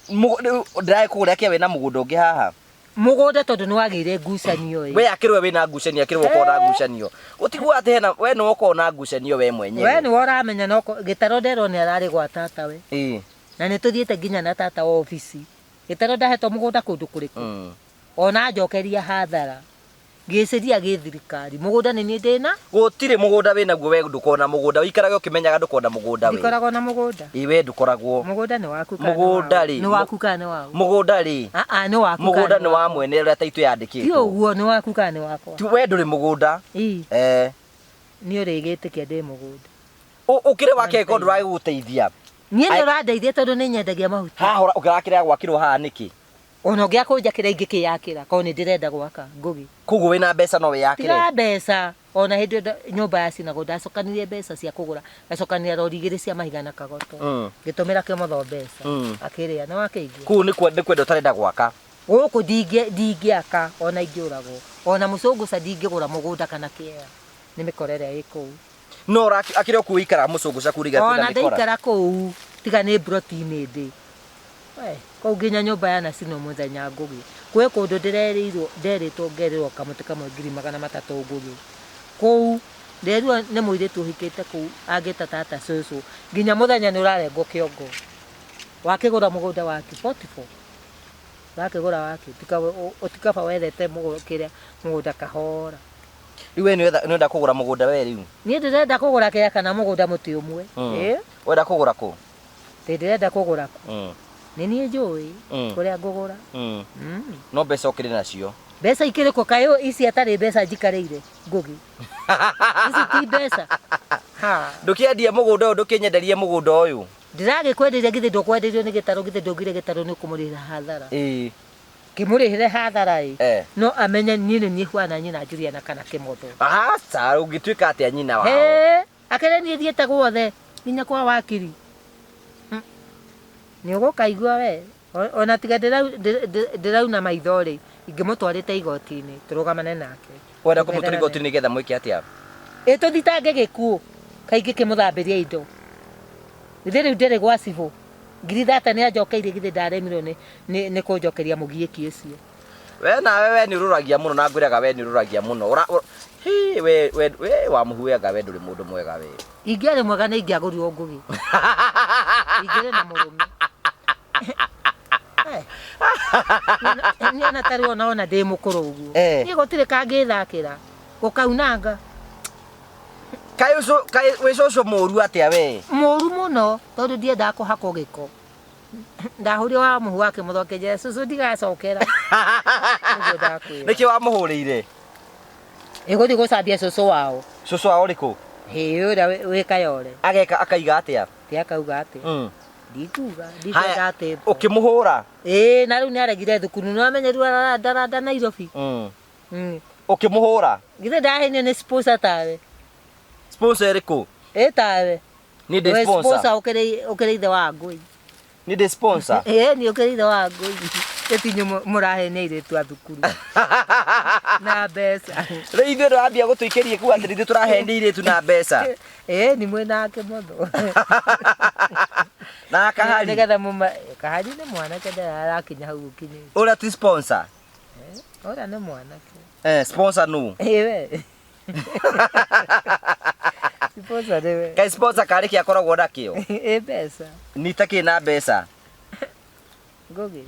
ndä ragä kå gå rä akä wä na må gå nda å ngä haha må gå nda tondå nä wagä ire ngucanio we akä rwe wä na ngucanio akä rwe å na ngucanio gå tigwo atä hena we nä wokorwo na ngucanio we mwenyewe we nä woramenya gä taro nderwo nä ararä gwa tata we na nä tå thiä te nginya na tata obici gä taro ndahetwo må gå nda kå ndå kå rä kå ona njokeria hathara ngĩciria gĩthirikari mũgũnda nĩ niĩ ndĩna gũtirĩ mũgũnda wĩ naguo we ndũkona mũgũnda ũikaraga ũkĩmenyaga ndũkona mũgũnda we ndikoragwo na mũgũnda we ndũkoragwo mũgũnda nĩ waku kana mũgũnda rĩ nĩ waku kana nĩ wao mũgũnda rĩ nĩ waku mũgũnda nĩ wa mwene ũrĩa taitũ ti yandĩkĩtwo ũguo nĩ waku kana nĩ wakwa tu we ndũrĩ mũgũnda niĩ ũrĩgĩtĩkia ndĩ mũgũnda ũkĩrĩ wake ko ndũragĩgũteithia niĩ nĩ ũrandeithia tondũ nĩ nyendagia mahuti haha ũkĩrakĩrĩa gwakĩrwo haha nĩkĩ ona ũngĩakũnjakĩra ingĩkĩyakĩra korwo nĩ ndĩrenda gwaka ngũgĩ koguo wĩna mbeca no wĩyakĩre tiga mbeca ona hĩndĩ ĩyo nyũmba yacinagwo ndacokanirie mbeca cia kũgũra ngacokanĩria rori 2 cia mahiga na kagoto ngĩtũmĩra kĩmotho mbeca akĩrĩa nĩ wakĩigua kũu nĩ kwenda ũtarenda gwaka gũkũ ndingĩaka ona ingĩũragwo ona mũcũngũca ndingĩgũra mũgũnda kana kĩea nĩ mĩkora ĩrĩa ĩ kũu no akĩrĩ okuo ũikara mũcũngũca kuriga ona ndaikara kũu tiga nĩ broti-inĩ ndĩ kũu nginya nyũmba yanacinwo mũthenya ngũgĩ kwĩ kũndũ nderĩtwo ngerĩrwo kamũtĩ kamwe 300,000 ngũgĩ kũu nderirwo nĩ mũirĩtu ũhikĩte kũu angĩta tata cũcũ nginya mũthenya nĩ ũrarengwo kĩongo wakĩgũra mũgũnda wake 44 wakĩgũra wake ũtikaba wethete mũgũnda kahora rĩu we nĩ wenda kũgũra mũgũnda we rĩu niĩ ndĩrenda kũgũra kĩaya kana mũgũnda mũtĩ ũmwe wenda kũgũra kũ ndĩrenda kũgũra nĩ niĩ njũĩ kũrĩa ngũgũra no mbeca ũkĩrĩ nacio mbeca ikĩrĩkũ kaĩ ici atarĩ mbeca njikarĩire ngũgĩ ici ti mbeca ndũkĩendia mũgũnda ũyũ ndũkĩnyenderie mũgũnda ũyũ ndĩragĩkwenderia githĩ ndũkwenderio nĩ gĩtarũ githĩ ndũngire gĩtarũ nĩ kũmũrĩhĩra hathara kĩmũrĩhĩre hathara no amenye niĩ nĩ niĩ hwana nyina Juliana kana kĩmotho aca ũngĩtuĩka atĩa nyina wao akĩrĩ niĩ thiĩte guothe nginya kwa wakiri nĩ ũgũkaigua we ona tiga ndĩrauna maitho rĩ ingĩmũtwarĩte igoti-inĩ tũrũgamane nake wenda kũmũtwara igoti-inĩ nĩgetha mwĩke atĩa tũthitange gĩkuũ kaingĩ kĩmũthambĩria indo githĩ rĩu ndĩrĩ gwa cibũ Ngirithata nĩ anjokeirie githĩ ndaremirwo nĩ kũnjokeria mũgiĩki ũcio we nawe nĩ ũrũragia mũno na ngwĩraga we nĩ ũrũragia mũno we wa mũhuyaga we ndũrĩ mũndũ mwega we ingĩarĩ mwega nĩ ingĩagũrirwo ngũgĩ ingĩrĩ na mũrũme niĩ ona tarĩ ona ndĩ mũkũrũ ũguo niĩ gũtirĩ kangĩthakĩra gũkaunanga kaĩ wĩ cũcũ mũru atĩa we mũru mũno tondũ ndiendaga kũhakwo gĩko ndahũrio wa mũhu wake mũthokeje cũcũ ndigacokera nĩkĩ wamũhũrĩire ĩgũthiĩ gũcambia cũcũ wao cũcũ wao rĩkũ ũrĩa wĩ Kayore akaiga atĩa ti akauga atĩa ndikuga ndikwenda atĩ ũkĩmũhũra na rĩu nĩ aregire thukuru nĩ wamenya rĩu ndaranda Nairobi ũkĩmũhũra githĩ ndahenio nĩ sponsor tawe sponsor ĩrĩkũ tawe nĩ ndĩ sponsor ũkĩrĩ ithe wa Ngũi nĩ ndĩ sponsor nĩ ũkĩrĩ ithe wa Ngũi ĩtinyo mũrahenia airĩtu a thukuru na mbeca rĩu ithuĩ ndũrambia gũtũikĩrie kuga atĩ ithuĩ tũrahenia airĩtu na mbeca nĩ mwĩnake mũno na kahari nĩgetha kahari nĩ mwanake ndarakinya hau ũkinyĩte ũrĩa ti sponsor ũrĩa nĩ mwanake sponsor nũ we sponsor nĩwe kaĩ sponsor karĩ kĩ akoragwo nakĩo mbeca nitakĩ na mbeca Ngũgĩ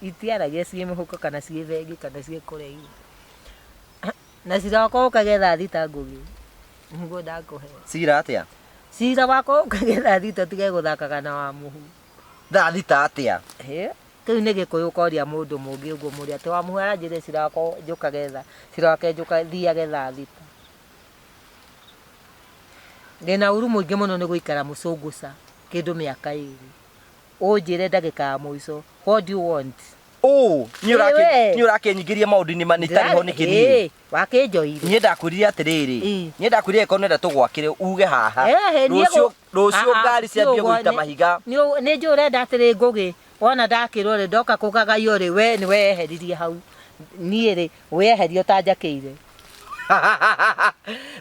itiaragia ciĩ mũhuko kana ciĩ bengi kana ciĩ kũraihu na cira wakwa ũkagetha thita Ngũgĩ nĩguo ndakũhe cira atĩa cira wakwa ũkagetha thita tige gũthakaga na wa mũhu thaa thita atĩa kĩu nĩ gĩkũyũ ũkoria mũndũ mũngĩ ũguo mũrĩ atĩ wa mũhu aranjĩrire cira wakwa njũkagetha cira wake thiage thaa thita ndĩna uru mũingĩ mũno nĩ gũikara mũcũngũca kĩndũ mĩaka 2 ũnjĩre ndagĩka ya mũico what do you want nĩ ũrakĩnyingĩria maũndũ-inĩ manĩtarĩ ho nĩkĩ niĩ wakĩnjoire niĩ ndakwĩrire atĩrĩrĩ niĩ ndakwĩrire ko nenda tũgwakĩre uge haha rũciũ ngari ciambie gũita mahiga nĩ njũ ũrenda atĩrĩ Ngũgĩ wona ndakĩrwo rĩ ndoka kũgagaio rĩ we nĩ weheririe hau niĩ rĩ weherio ũtanjakĩire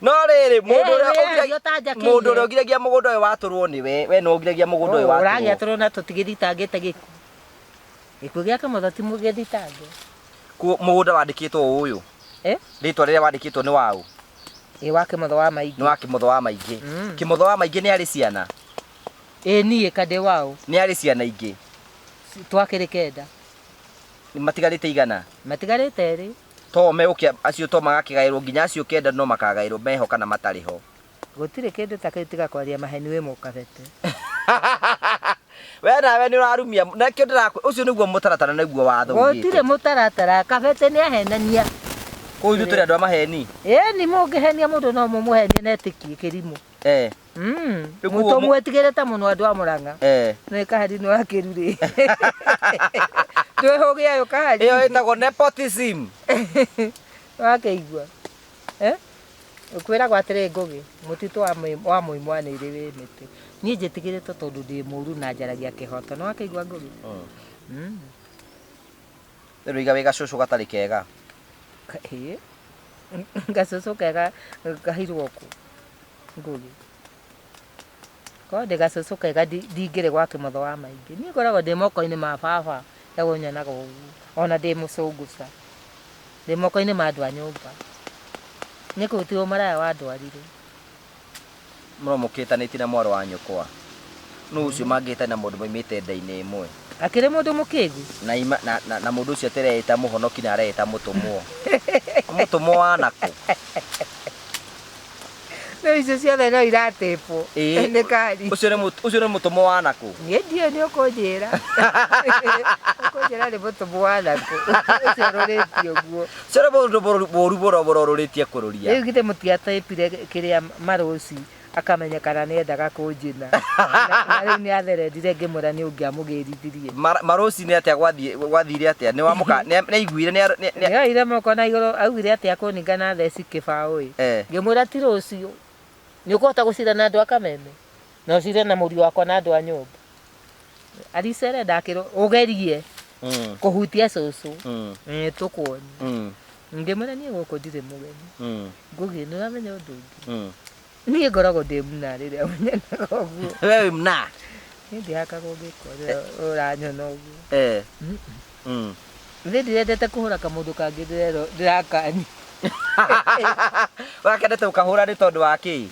no rĩrĩ mũndũ ũrĩa ũgiragia mũgũnda ũyũ watũrwo nĩ we no ũgiragia mũgũnda ũyũ watũrwo ũragĩatũrwo na tũtigĩthitangĩte gĩkuũ gĩake mũtho ti mũgĩthitange mũgũnda wandĩkĩtwo ũyũ rĩtwa rĩrĩa wandĩkĩtwo nĩ waũ wa Kĩmotho wa Maingĩ nĩ wa Kĩmotho wa Maingĩ Kĩmotho wa Maingĩ nĩ arĩ ciana niĩ kandĩ waũ nĩ arĩ ciana ingĩ twakĩrĩ 9 matigarĩte igana matigarĩte 2 to me ukia acio to magakigairwo nginya acio kenda no makagairwo meho kana matari ho gutire kindu ta kiu tiga kwaria maheni we mukabete we nawe ni urarumia na kio ndirakwe ucio niguo mutaratara niguo watho gutire mutaratara kabete ni ahenania ko ithu turi andu amaheni ni mungihenia mundu no mumuhenie netikie kirimo muto mwetigirete muno andu a Murang'a ni kahari no akiruri twehoge ayo kahari iyo itagwo nepotism wakeigua ukwira gwatire Ngugi mutito wa muimwanire wi miti nie njitigirite tondu ndi muru na njaragia kihoto no wakeigua Ngugi riu iga wiga cucu gatari kega gacucu kega gahirwo ku Ngugi ko de gacucu kega ndingire gwa kimotho wa maingi nie ngoragwo ndi moko-ini ma baba yago nyanaga ona ndi mucunguca ndi moko-ini ma andu a nyumba ni kutirwo maraya wa ndwarire muno mukitaniti na mwaro wa nyukwa no ucio mangita na mundu moimite nda-ini imwe akire mundu mukigu na mundu ucio atireta muhonoki na areta mutumwo mutumwo wa naku no icio ciothe no iratepo ni kari ucio ni mutumwo wa naku nie ndio ni ukunjira ukunjira ni mutumwo wa naku ucio roretio guo cio ni boru borororitie kururia riu gite mutiataipire kiria maroci akamenyekana ni endaga kunjina na riu ni atherendire ngimura ni ungiamugirithirie maroci ni atia gwathire atia ni wamuka ni aiguire ni aire moko na iguru augire atia kuningana theci kibaui ngimura ti rucio ni ukuhota gucira na andu a Kameme no cire na muri wakwa na andu a nyumba aricere ndakiro ugerie kuhutia cucu tukuoni ngimura ni guku ndire mugeni Ngugi ni uramenya undu ungi ni ngoragwo ndi muna riria munyenaga uguo wewe mna ni ndihakagwo ngiko uranyona uguo ndi ndirendete kuhura kamundu kangi ndirakani wakendete ukahura ni tondu wa ki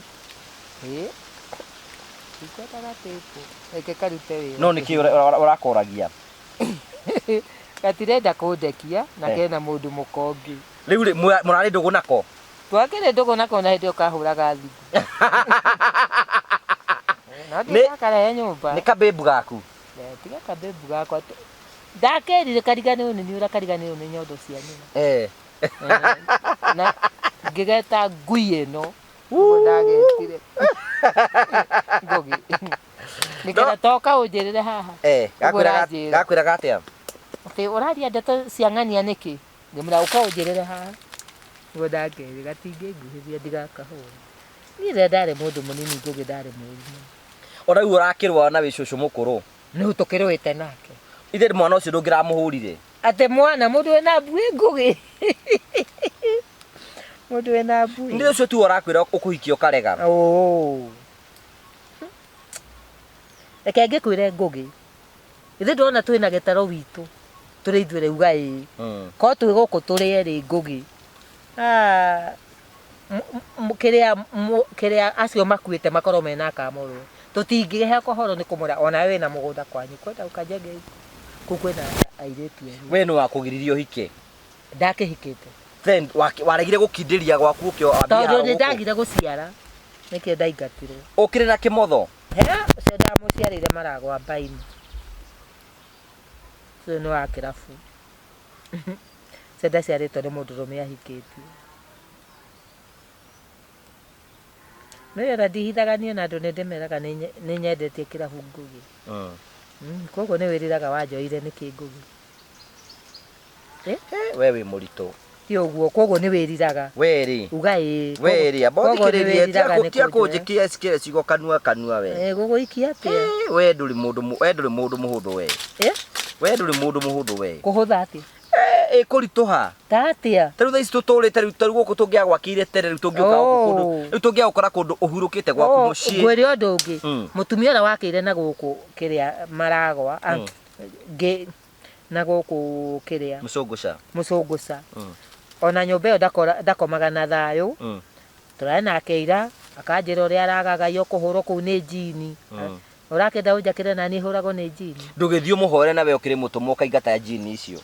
ikwetaga tepo eke karute wira no niki urakoragia gatirenda kundekia na kena mundu mukongi riu murari ndugu nako twakire ndugu nako na hindi ukahuraga thigu ni kare nyumba ni kabebu gaku tiga kabebu gakwa ndakerire karigane unini urakarigane unini nyondo cia nyina na ngigeta ngui ino ndagetire Ngugi nikira toka unjirire haha gakwiraga atia ati uraria ndeto cia ng'ania niki ngimura uka unjirire haha ndakerire gatingi nguhithia ndigakahura ni ndare mundu munini Ngugi ndare murimu ona iu urakirwa na wi cucu mukuru ni utukirwite nake ithe mwana ucio ndungiramuhurire ate mwana mundu wena mbui Ngugi mundu wena mbui ndi ucio tu urakwira ukuhikia ukarega reke ngikwire Ngugi ithe ndona twina gitaro witu turi ithuire uga ko twi guku turi eri Ngugi kiria acio makuite makoro mena kamuru tutingihe kohoro ni kumura ona we na mugunda kwanyu kwenda ukajenge kukwena airetu we no wakugiririo hike ndakihikite then waregire gukindiria gwaku ukio abia tondu ni ndagire guciara niki ndaingatirwo ukire na kimotho cenda muciarire maragwa mbaini so no akirafu cenda ciaritwo ni mundurume ahikitio no ndihithagania na andu ni ndimeraga ni nyendetie kirafu Ngugi koguo ni wiriraga wanjoire niki Ngugi we wi murito ti uguo koguo ni wiriraga weri uga weri abothikiririe tia kunjikia sikire cigo kanua we guguikia atia we nduri mundu muhuthu we we nduri mundu muhuthu we kuhutha atia kurituha tatia taru thaici tuturite riu guku tungiagwakire tere riu tungiagukora kundu uhurukite gwaku mucii ngwire undu ungi mutumia ora wakire na guku kiria maragwa na guku kiria mucunguca ona nyumba iyo ndakomaga na thayu turari nake ira akanjira uria aragagaio kuhurwo kuu ni njini urakenda unjakire na ni huragwo ni njini ndugithio muhore na we ukiri mutumwo kaingata njini icio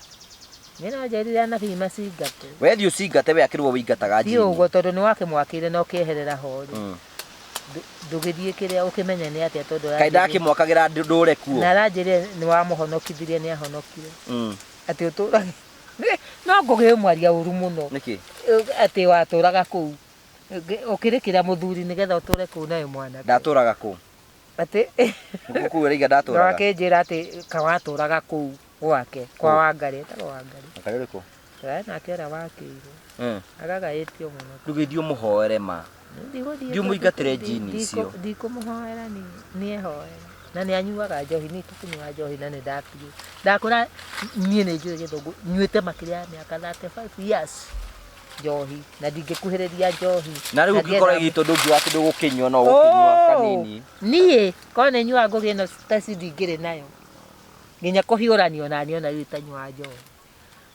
Nina njĩrire anabii macingate. We thiĩ ũcingate we akĩrwo ũingataga Ti njini. ũguo tondũ nĩ wakĩmwakĩire na ũkĩeherera ho-rĩ. Ndũgĩthiĩ kĩrĩa ũkĩmenya nĩ atĩa tondũ Kaĩ ndakĩmwakagĩra ndũre kuo. na aranjĩrire nĩ wamũhonokithirie nĩ ahonokire. Atĩ ũtũrage no ngũgĩmwaria ũru mũno. Nĩkĩ? Atĩ watũraga kũu. Ũkĩrĩkĩra mũthuri nĩgetha ũtũre kũu nawe mwana. Ndatũraga kũ? Atĩ Ngũkũĩra iga ndatũraga. wakĩnjĩra atĩ kawatũraga kũu gwake kwa Wangari, etagwo Wangari. Akarĩ ũrĩkũ? Nake ũrĩa wakĩirwo. Agagaĩtio mũno. Rĩu gĩthiĩ ũmũhoere ma. Thiĩ ũmũingatĩre njini icio. Ndikũmũhoera nĩehoera. Na nĩ anyuaga njohi, niĩ tũkĩnyua njohi na nĩ ndapigwo. Ndakũra niĩ nĩ njũĩ Gĩthũngũ, nyuĩte makĩria ya mĩaka 35 years njohi na ndingĩkuhĩrĩria njohi. Na rĩu ũngĩkorwo ĩgitũ ndũngiuga atĩ ndũgũkĩnyua no ũkĩnyua kanini. Niĩ korwo nĩ nyuaga ngũgĩ ĩno taci ndingĩrĩ nayo. Nginya kũhiũranio naniĩ ona rĩu itanyuaga njohi.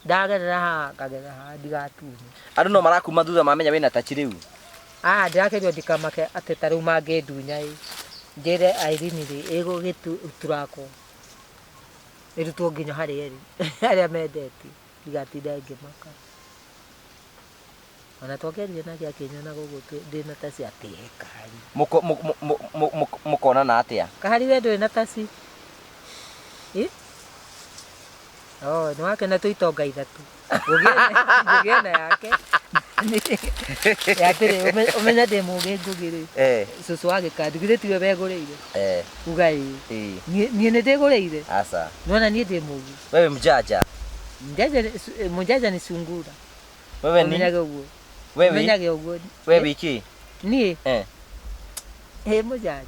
Ndagerera haha ngagerera haha ndigatume. Andũ no marakuma thutha mamenya wĩna tachi rĩu. Ndĩrakĩrio ndikamake atĩ ta rĩu mangĩndunya-ĩ. Njĩre Irene-rĩ ĩgũgĩturakwo. Ĩrutwo nginya harĩa ĩrĩ arĩa mendete ndigatinda ngĩmaka. Ona twakĩaria nake akĩnyona gũkũ ndĩna taci atĩ Kahari. Mũkonana atĩa? Kahari we ndũrĩ na taci? Nĩ wakena tũitonga ithatũ. Ngũgĩena yake. Atĩrĩ ũmenya ndĩ mũgĩ ngũgĩ-rĩ. Cũcũ wa Gĩkandi githĩ tiwe wegũrĩire? Uga ĩĩ. Niĩ nĩ ndĩgũrĩire. Aca. Nĩwona niĩ ndĩ mũgi. Wewe mjanja. Mjanja ni sungura. Wewe ni? Umenyage ũguo. Wewe? Umenyage ũguo. Wewe wiki? Niĩ? Mũjanja.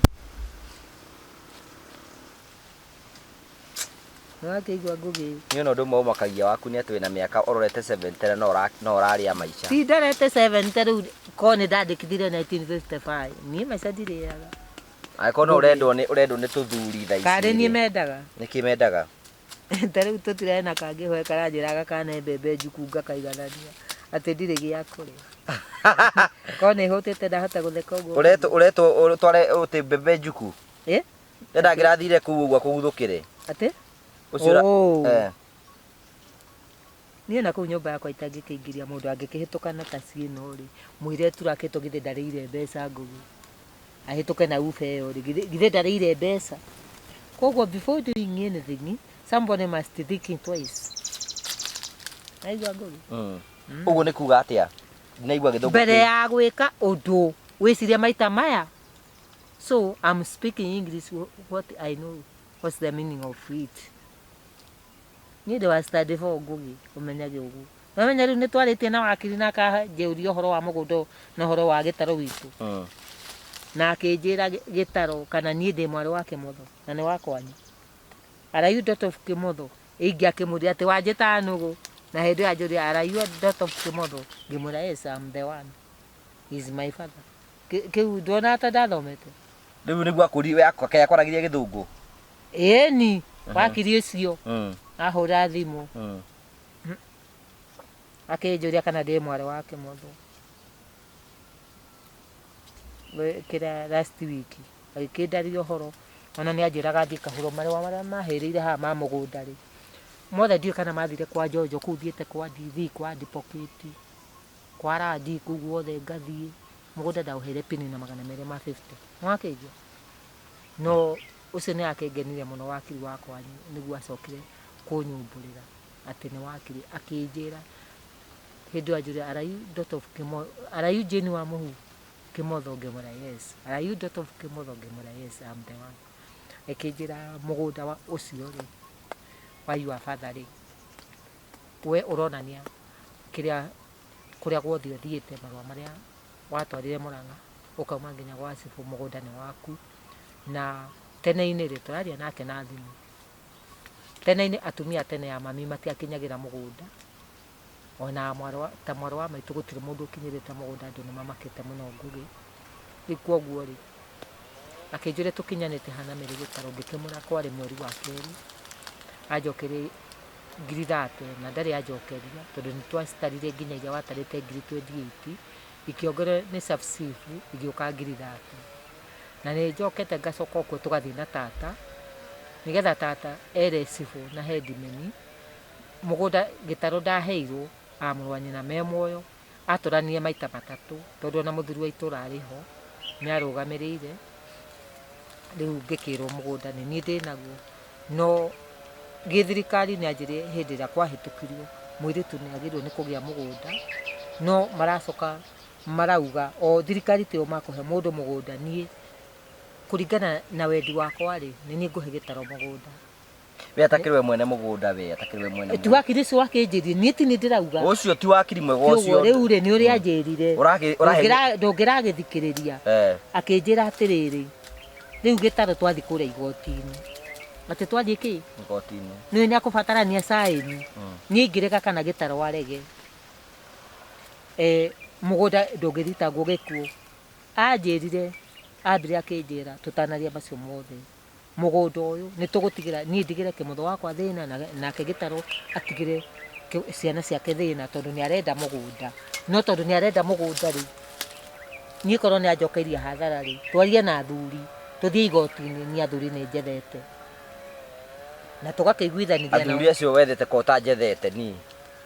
Nĩwakĩigua ngũgĩ. Niĩ no ũndũ ũmwe ũmakagia waku nĩ atĩ wĩna mĩaka ũrorete 70 no ũrarĩa maica. Ti ndarete 70 rĩu korwo nĩ ndandĩkithire 1955. Niĩ maica ndirĩaga. Angĩkorwo no ũrendwo nĩ tũthuri thaa ici. Karĩ niĩ mendaga. Nĩkĩ mendaga? Ta rĩu tũtirarĩ na kangĩ hoe karanjĩraga kana mbembe njuku ngakaiganania atĩ ndirĩ gĩa kũrĩa. Korwo nĩ hũtĩte ndahota gũtheka ũguo. Ũretwo ũtware ũtĩ mbembe njuku? Ndangĩrathire kũu ũguo kũguthũkĩre. Atĩ? Niĩ na kũu nyũmba yakwa itangĩkĩingĩria mũndũ angĩkĩhĩtũka na taci ĩno-rĩ, mũirĩtu rakĩtwo githĩ ndarĩire mbeca ngũgĩ. Ahĩtũke na uba ĩyo-rĩ, githĩ ndarĩire mbeca. Koguo before doing anything, somebody must think twice. Aigua ngũgĩ? Ũguo nĩ kuga atĩa? Ndinaigua Gĩthũngũ. Mbere ya gwĩka ũndũ wĩcirie maita maya. So I'm speaking English what I know. What's the meaning of it? Niĩ ndĩ wa study for ngũgĩ ũmenyage ũguo. Wamenya rĩu nĩ twarĩtie na wakiri na akanjĩũria ũhoro wa mũgũnda na ũhoro wa gĩtaro witũ. Na akĩnjĩra gĩtaro kana niĩ ndĩ mwarĩ wa Kĩmotho na nĩ wa kwanyu. Are you daughter of Kĩmotho? Ingĩakĩmũria atĩ wanjĩta nũgũ na hĩndĩ ĩyo anjũria are you daughter of Kĩmotho? Ngĩmwĩra yes, I'm the one. He's my father. Kĩu ndona ata ndathomete. Rĩu nĩguo akwaragirie Gĩthũngũ. Ĩni wakiri ũcio ahũra thimũ akĩnjũria kana ndĩ mwarĩ wa Kĩmotho. Kĩrĩa last week agĩkĩndaria ũhoro ona nĩ anjĩraga thiĩ kahũrwo marĩa mahĩrĩire haha ma mũgũnda-rĩ, mothe ndiũĩ kana mathire kwa Njonjo kũu thiĩte kwa DV kwa advocate kwa Randi kũu guothe ngathiĩ mũgũnda ndaũheire pini na 250. Nĩwakĩigua? No ũcio nĩ akĩngenirie mũno wakiri wakwa nĩguo acokire kũnyumbũrĩra atĩ nĩ wakiri akĩnjĩra hĩndĩ ĩyo anjũria are you daughter of Kĩmotho? Are you Jane wa Mũhu? Kĩmotho? Ngĩmwĩra yes. Are you daughter of Kĩmotho? Ngĩmwĩra yes, I'm the one. Akĩnjĩra mũgũnda ũcio-rĩ wa your father-rĩ, we ũronania kũrĩa guothe ũthiĩte marũa marĩa watwarire Mũrang'a ũkauma nginya gwa cibũ mũgũnda nĩ waku. Na tene-inĩ-rĩ tũraria nake na thimũ. Tene-inĩ atumia tene ya mami matiakinyagĩra mũgũnda. Ona ta mwarĩ wa maitũ gũtirĩ mũndũ ũkinyĩrĩte mũgũnda, andũ nĩmamakĩte mũno ngũgĩ. Rĩu kuoguo-rĩ akĩnjũria tũkinyanĩte hana mĩrĩ gĩtaro, ngĩkĩmũra kwarĩ mweri wa kerĩ. Anjokerie 30 na ndarĩ anjokeria tondũ nĩtwacitarire nginya iria watarĩte 28 ikĩongererwo nĩ subsidy igĩũka 30. Na nĩ njokete ngacoka okuo tũgathiĩ na tata nĩgetha tata ere cibũ na headman mũgũnda gĩtarũ ndaheirwo amũrũ wa nyina me muoyo atũranie maita matatũ tondũ ona mũthuri wa itũra arĩ ho nĩ arũgamĩrĩire rĩu ngĩkĩrwo mũgũnda nĩ niĩ ndĩnaguo no gĩthirikari nĩ anjĩrire hĩndĩ ĩrĩa kwahĩtũkirio mũirĩtu nĩ agĩrĩirwo nĩ kũgĩa mũgũnda no maracoka marauga o thirikari tĩo makũhe mũndũ mũgũnda niĩ kũringana na wendi wakwa rĩ nĩ niĩ ngũhe gĩtaro mũgũnda we atakĩrĩ we mwene mũgũnda we atakĩrĩ we mwene ti wakiri ũcio wakĩnjĩrire niĩ ti nĩ ndĩrauga ũcio ti wakiri mwega ũcio rĩu rĩ nĩ ũrĩa anjĩrire ndũngĩragĩthikĩrĩria akĩnjĩra atĩrĩrĩ rĩu gĩtaro twathi kũrĩa igoti-inĩ atĩ twathiĩ kĩ igoti-inĩ nĩ akũbatarania saĩni niĩ ingĩrega kana gĩtaro arege mũgũnda ndũngĩthitangwo gĩkuũ anjĩrire ambire akĩnjĩra tũtanaria macio mothe mũgũnda ũyũ nĩ tũgũtigĩra niĩ ndigĩre kĩmũtho wakwa thĩna nake gĩtaro atigĩre ciana ciake thĩna tondũ nĩ arenda mũgũnda no tondũ nĩ arenda mũgũnda rĩ niĩ korwo nĩ anjokeirie hathara rĩ twarie na athuri tũthiĩ igoti-inĩ niĩ athuri nĩ njethete na tũgakĩiguithanithia athuri acio wethete ko ũtanjethete niĩ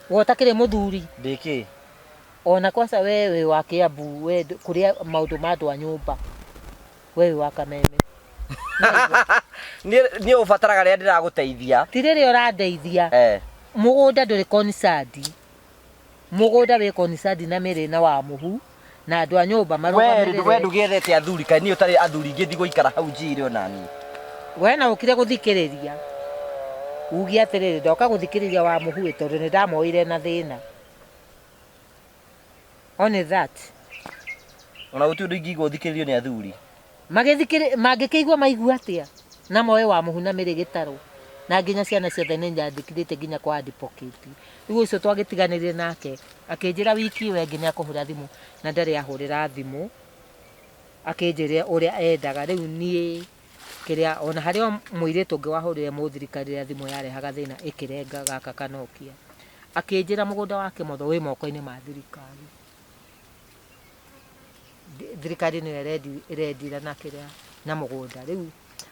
we ũtakĩrĩ mũthuri ndĩkĩ ona kwanza we wĩ wa Kĩambu we kũrĩa maũndũ ma andũ a nyũmba we wĩ wa Kameme niĩ ũbataraga rĩrĩa ndĩragũteithia ti rĩrĩa ũrandeithia mũgũnda ndũrĩ concerned mũgũnda wĩ concerned na mĩrĩna wa mũhu na andũ a nyũmba marũgamĩrĩre we ndũgĩethete athuri kaĩ niĩ ũtarĩ athuri ingĩ thiĩ gũikara hau njire ona niĩ we na ũkire gũthikĩrĩria uge atĩrĩrĩ ndoka gũthikĩrĩria wa mũhu tondũ nĩ ndamoire na thĩna only that ona gũtirĩ ũndũ ingĩigua ũthikĩrĩrio nĩ athuri mangĩkĩigua maigua atĩa na moe wa mũhu na mĩrĩ gĩtaro na nginya ciana ciothe nĩ nyandĩkithĩte nginya kwa advocate rĩu ũcio twagĩtiganĩire nake akĩnjĩra wiki ĩyo ĩngĩ nĩ akũhũra thimũ na ndarĩ ahũrĩra thimũ akĩnjĩra ũrĩa endaga rĩu niĩ kĩrĩa ona harĩ mũirĩtu ũngĩ wahũrĩre mũthirikari rĩrĩa thimũ yarehaga thĩna ĩkĩrenga gaka kanokia akĩnjĩra mũgũnda wa Kĩmotho wĩ moko-inĩ ma thirikari thirikari nĩyo ĩrendira na kĩrĩa na mũgũnda rĩu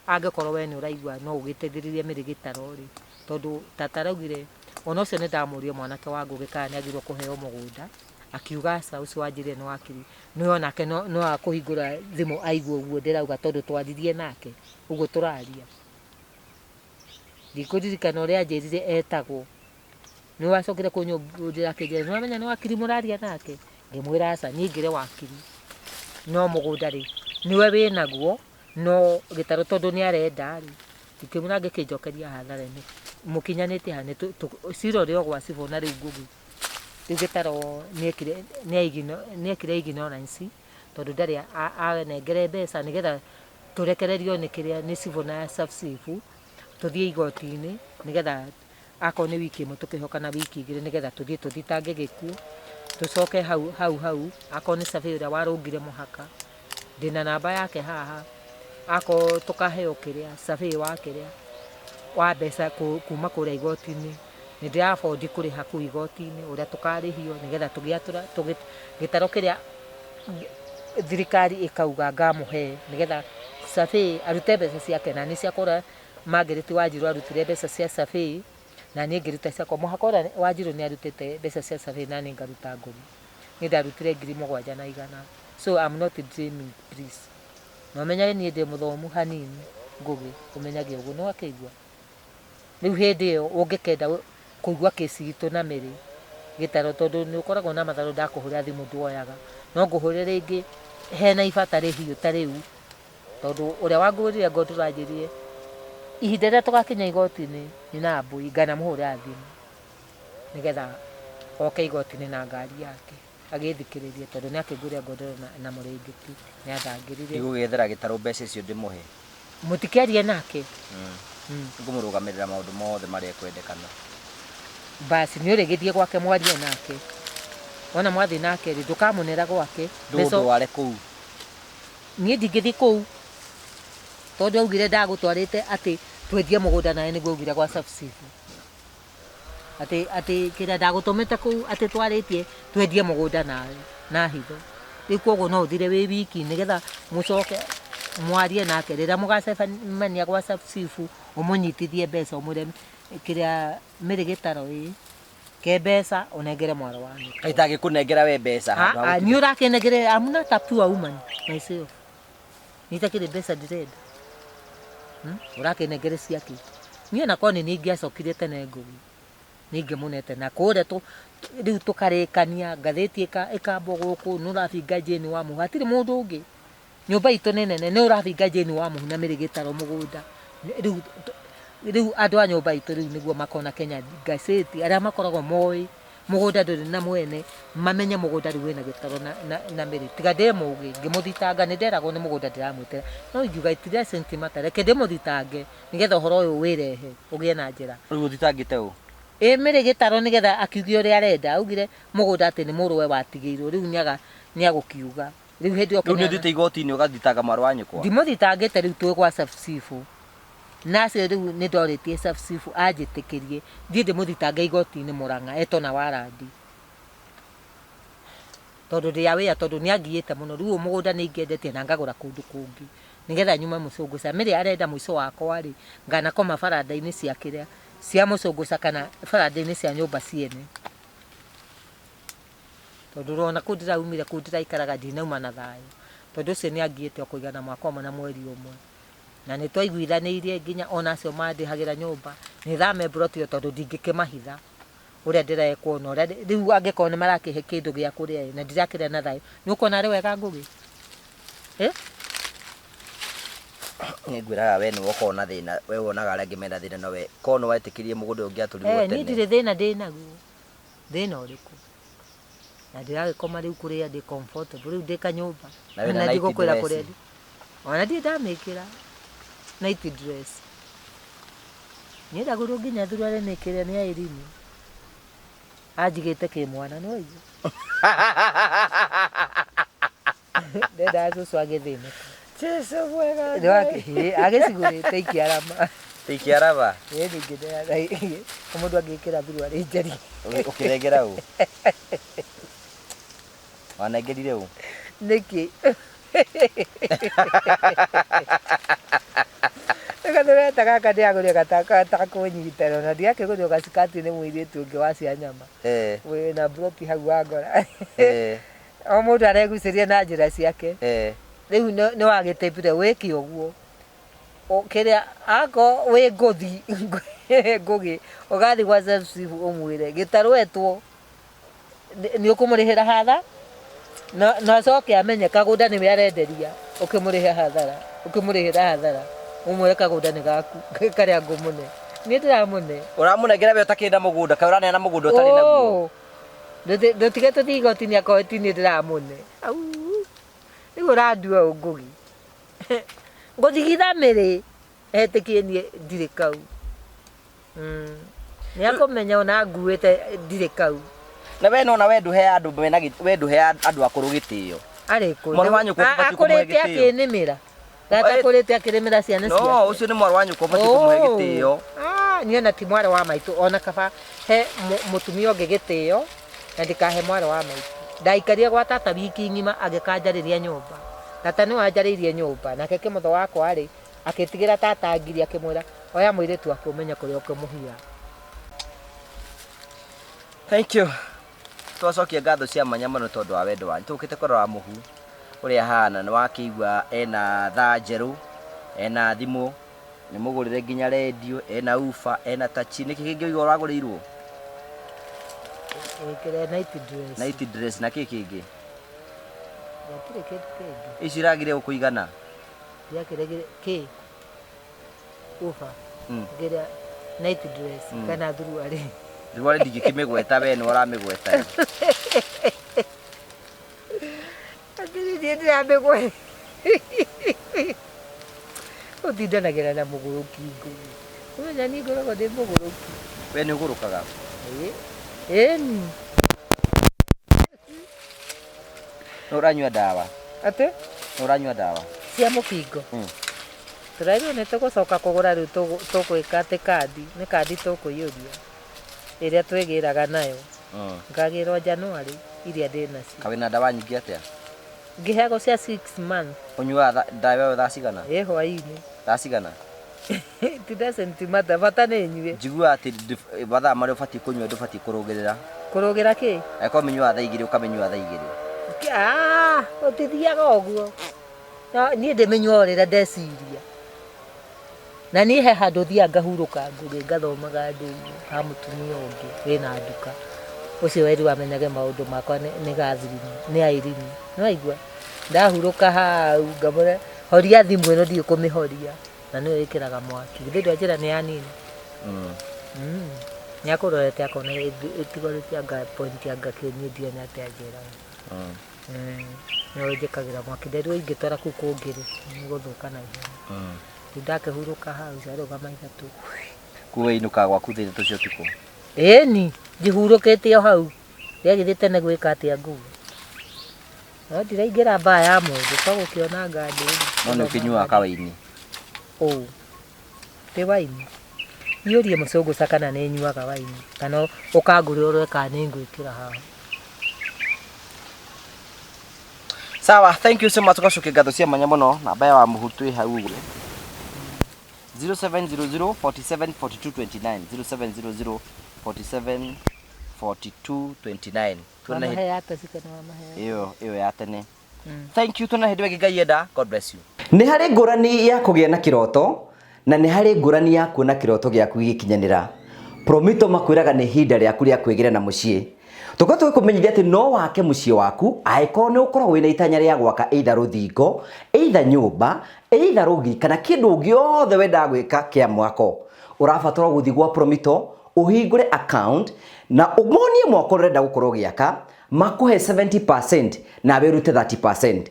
angĩkorwo we nĩ ũraigua no ũgĩteithĩrĩrie mĩrĩ gĩtaro rĩ tondũ tata araugire ona ũcio nĩ ndamũria mwanake wa Ngũgĩ kana nĩ agĩrĩirwo kũheo mũgũnda akiuga aca ũcio wanjĩrire nĩ wakiri nĩ onake no akũhingũra thimũ aigua ũguo ndĩrauga tondũ twaririe nake ũguo tũraria ndikũririkana ũrĩa anjĩrire etagwo nĩ wacokire kũnyũmbũrĩra akĩnjĩra nĩ wamenya nĩ wakiri mũraria nake ngĩmwĩra aca niĩ ngĩre wakiri no mũgũnda rĩ niwe wĩnaguo no gĩtaro tondũ nĩ arenda rĩ ikĩmũra ngĩkĩnjokeria hathara-inĩ mũkinyanĩte ha cira ũrĩ o gwa cibũ na rĩu Ngũgĩ rĩu gĩtaro nĩekire ignorance tondũ ndarĩ anengere mbeca nĩgetha tũrekererio nĩ kĩrĩa nĩ cibũ na sub-chief tũthiĩ igoti-inĩ nĩgetha akorwo nĩ wiki ĩmwe tũkĩhoka na wiki igĩrĩ nĩgetha tũthiĩ tũthitange gĩkuũ tũcoke hau akorwo nĩ survey ũrĩa warũngire mũhaka ndĩna namba yake haha akorwo tũkaheo kĩrĩa survey wa kĩrĩa wa mbeca kuma kũrĩa igoti-inĩ nĩ ndĩrabondi kũrĩha kũu igoti-inĩ ũrĩa tũkarĩhio nĩgetha gĩtaro kĩrĩa thirikari ĩkauga ngamũhe nĩgetha survey arute mbeca ciake na nĩ ciakora Margaret Wanjiru arutire mbeca cia survey na niĩ ngĩruta ciakwa mũhaka ũrĩa Wanjiru nĩ arutĩte mbeca cia survey na niĩ ngaruta Ngũgĩ niĩ ndarutire 7,100 so I'm not dreaming please no menyage niĩ ndĩ mũthomu hanini Ngũgĩ ũmenyage ũguo nĩ wakĩigua rĩu hĩndĩ ĩyo ũngĩkenda kũigua kĩci gitũ na mĩrĩ gĩtaro tondũ nĩ ũkoragwo na matharũ ndakũhũrĩra thimũ nduoyaga no ngũhũrĩre rĩngĩ hena ibata rĩhiũ ta rĩu tondũ ũrĩa wangũrĩire ngo ndũranjĩrie ihinda rĩrĩa tũgakinya igoti-inĩ nĩ na mbũi ngana mũhũrĩra thimũ nĩgetha oke igoti-inĩ na ngari yake agĩthikĩrĩrie tondũ nĩ akĩngũrĩra ngondoro na mũrĩngĩti nĩ athangĩrire igũgĩethera gĩtaro mbeca icio ndĩmũhe mũtikĩarie nake ngũmũrũgamĩrĩra maũndũ mothe marĩa ekwendekana basi nĩ ũrĩgĩthiĩ gwake mwarie nake ona mwathi nake rĩ ndũkamũnera gwake ndũndware kũu niĩ ndingĩthiĩ kũu tondũ augire ndagũtwarĩte atĩ twendie mũgũnda nawe nĩguo augire gwa sub-chief atĩ kĩrĩa ndagũtũmĩte kũu atĩ twarĩtie twendie mũgũnda nawe na hitho rĩu koguo no ũthire wĩ wiki nĩgetha mũcoke mwarie nake rĩrĩa mũgacemania gwa sub-chief ũmũnyitithie mbeca ũmwĩre kiria mirigitaro ii ke mbeca unengere mwaro wa nyoko Kaitagi kunengera we mbeca handu ha ni urakinengere amuna tapu woman myself nitakire mbeca ndirenda urakinengere ciaki niĩ nakwa nĩ ningĩacokire tene ngugi ningĩmunete na kũrĩa rĩu tũkarĩkania ngathĩti ĩkambwo gũkũ nĩ ũrabinga Jane wa Mũhu hatirĩ mũndũ ũngĩ nyũmba itũ nĩ nene nĩ ũrabinga Jane wa Mũhu na mĩrĩgĩtaro mũgũnda rĩu andũ a nyũmba itũ rĩu nĩguo makona Kenya Gazeti arĩa makoragwo moĩ mũgũnda ndũrĩ na mwene mamenye mũgũnda rĩu wĩna gĩtaro na mĩrĩ tiga ndĩ mũũgĩ ngĩmũthitanga nĩ nderagwo nĩ mũgũnda ndĩramwĩtĩra no ingiuga itirĩ sentimata reke ndĩmũthitange nĩgetha ũhoro ũyũ wĩrehe ũgĩe na njĩra rĩu ũthitangĩte ũ mĩrĩgĩtaro nĩgetha akiuge ũrĩa arenda augire mũgũnda atĩ nĩ mũrũwe watigĩirwo rĩu nĩagũkiuga rĩu hĩndĩ ĩyo rĩu nĩ ũthiĩte igoti-inĩ ũgathitanga mwarĩ wa nyũkwa ndimũthitangĩte rĩu twĩ gwa Safusifu nacio rĩu nĩ ndorĩtie Safusifu anjĩtĩkĩrie thiĩ ndĩmũthitange igoti-inĩ Mũrang'a etona warandi tondũ ndĩ aware tondũ nĩangiĩte mũno rĩu mũgũnda nĩingĩendetie na ngagũra kũndũ kũngĩ nĩgetha nyume Mũcũngũca mĩrĩ arenda mũico wakwa rĩ nganakoma baranda-inĩ cia kĩrĩa cia Mũcũngũca kana baranda-inĩ cia nyũmba ciene tondũ rona kũu ndĩraumire kũu ndĩraikaraga ndinauma na thayũ tondũ ũcio nĩangiĩte kũigana mwaka ũmwe na mweri ũmwe na nĩ twaiguithanĩirie nginya ona acio mandĩhagĩra nyũmba nĩthame mburoti ĩyo tondũ ndingĩkĩmahitha ũrĩa ndĩrekwo na ũrĩa rĩu angĩkorwo nĩ marakĩhe kĩndũ gĩa kũrĩa na ndirakĩrĩa na thayũ nĩ ũkuona arĩ wega Ngũgĩ ngwĩraga we nĩ wokorwo na thĩna we wonaga arĩa angĩ mena thĩna na we korwo nĩ wetĩkĩrie mũgũnda ũngĩ atũrirwo niĩ ndirĩ thĩna ndĩnaguo thĩna ũrĩkũ na ndĩragĩkoma rĩu kũrĩa ndĩ comfortable rĩu ndĩ kanyũmba na ndigũkwĩra kũrĩa ndĩ ona ndirĩ ndamĩkĩra night dress niĩ ndagũrwo nginya thurare nĩkĩrĩa nĩ Airini anjigĩte kĩmwana nĩ waigua ndendaga cũcũ agĩthĩnĩka Jesu mwega agĩcigũrĩte ikiarama ikiarama ningĩ mũndũ angĩkĩra thuruarĩ njari ũkĩrengera ũ wanengerire ũ nĩkĩ Nĩgatũreta gaka ndĩagũrire gatakũnyitana na ndiakĩgũrire gacikati-inĩ mũirĩtu ũngĩ wa cia nyama wĩna mburoti hau wangora o mũndũ aregucĩria na njĩra ciake rĩu nĩ wagĩtĩpire wĩke ũguo kĩrĩa ako wĩ ngũthi Ngũgĩ ũgathiĩ gwa Safusifu ũmwĩre gĩtarwetwo nĩ ũkũmũrĩhĩra hathara na acoke amenye kagũnda nĩwe arenderia ũkĩmũrĩhĩra hathara ũmwĩre kagũnda nĩ gaku karĩa ngũmũne niĩ ndĩramũne ũramũnengera we ũtakĩenda mũgũnda kaĩ ũraneana mũgũnda ũtarĩ naguo ndũtige tũthiĩ igoti-inĩ akoheti niĩ ndĩramũne rĩu ũrandua ũ Ngũgĩ ngũthigitha mĩrĩ etĩkie niĩ ndirĩ kau nĩakũmenya ona nguĩte ndirĩ kau na we nona we ndũhe andũ akũrũ gĩtĩo mwarĩ wa nyũkwa ũbatiĩ kũmũhe akũrĩte akĩnĩmĩra gatakũrĩte akĩrĩmĩra ciana ciake no ũcio nĩ mwarĩ wa nyũkwa ũbatiĩ kũmũhe gĩtĩo niĩ ona ti mwarĩ wa maitũ ona kaba he mũtumia ũngĩ gĩtĩo na ndikahe mwarĩ wa maitũ ndaikaria gwa tata wiki ng'ima agĩkanjarĩria nyũmba tata nĩ wanjarĩirie nyũmba nake kĩmotho wakwa rĩ akĩtigĩra tata ngiri akĩmwĩra oya mũirĩtu waku ũmenye kũrĩa ũkĩmũhia thank you twacokia ngatho cia manya mũno tondũ wa wendo wanyu tũkĩte kũrora Mũhu ũrĩa hana nĩ wakĩigua ena thaa njerũ ena thimũ nĩ mũgũrĩre nginya radio ena ufa ena tachi nĩkĩ kĩngĩ ũigua ũragũrĩirwo night dress na kĩ kĩngĩ ici iragire gũkũigana ufa ngira night dress kana thuruarĩ thuruarĩ ndingĩkĩmĩgweta we nĩ ũramĩgweta ndĩramĩgweta ũtindanagĩra na mũgũrũki Ngũgĩ ũmenya niĩ ngoragwo ndĩ mũgũrũki we nĩ ũgũrũkaga ĩni nĩ ũranyua ndawa atĩ nĩ ũranyua ndawa cia mũkingo tũrairwo nĩ tũgũcoka kũgũra rĩu tũgwĩka atĩ kandi nĩ kandi tũkũiyũria ĩrĩa twĩgĩraga nayo ngagĩrwo Januari iria ndĩ nacio kawĩna ndawa nyingĩ atĩa ngĩheagwo cia 6 months ũnyuaga ndawa ĩyo thaa cigana hwaĩ-inĩ thaa cigana It doesn't matter, bata nĩ nyue. Njigua atĩ mathaa marĩa ũbatiĩ kũnyua ndũbatiĩ kũrũgĩrĩra. Kũrũgĩra kĩ? Angĩkorwo mĩnyuaga thaa 2 ũkamĩnyua thaa 2. Ũtithiaga ũguo. Niĩ ndĩmĩnyua rĩrĩa ndeciria. Na niĩ he handũ thiaga ngahurũka ngũrĩ ngathomaga ndĩ-inĩ ha mũtumia ũngĩ wĩna nduka. Ũcio weri wamenyage maũndũ makwa nĩ Gathirini, nĩ Airini. Nĩwaigua? Ndahurũka hau ngamwĩra horia thimũ ĩno ndiĩ kũmĩhoria. Na nĩyo ĩkĩraga mwaki. Githĩ ndwajĩra nĩ yanini? Nĩakũrorete akona ĩtigarĩte anga point anga kĩonio ndione atĩ anjĩraga. Nĩyo njĩkagĩra mwaki. Nderirwo ingĩtwara kũu kũngĩ-rĩ nĩgũthũka na ihenya. Ndakĩhurũka hau ciarũgama ithatũ. Kuo inukaga gwaku thaa 3 cia ũtukũ. Ĩni njihurũkĩte o hau. Rĩagĩthiĩ tene gwĩka atĩa nguo. No ndiraingĩra mbaa ya mũndũ to gũkĩona ngandĩ. No nĩ ũkĩnyuaga kawaini. Ti waini. Yũrie mũcũngũca kana nĩ nyuaga waini kana ũkangũrĩra ũrore kana nĩ ngwĩkĩra haha. Sawa, thank you so much gũcokia ngatho cia mwanya mũno. Namba ya wa mũhutu ĩ hau ũguo. 0700 47 42 29 0700 47 42 29. Mahe ya pesa kana mahe. Iyo ya tene. Thank you tuna hĩndĩ ĩngĩ Ngai enda. God bless you. Nĩ harĩ ngũrani ya kũgĩa na kĩroto na nĩ harĩ ngũrani ya kuona kĩroto gĩaku gĩkinyanĩra. Promito makwĩraga nĩ ihinda rĩaku rĩa kwĩgĩra na mũciĩ. Tũkorwo tũkũmenyithia atĩ no wake mũciĩ waku angĩkorwo nĩ ũkoragwo wĩna itanya rĩa gwaka either rũthingo, either nyũmba, either rũgi kana kĩndũ gĩothe wendaga gwĩka kĩa mwako. Ũrabatara gũthiĩ gwa Promito ũhingũre account na ũmonie mwako ũrenda gũkorwo gĩaka makũhe 70% na wĩrute 30%.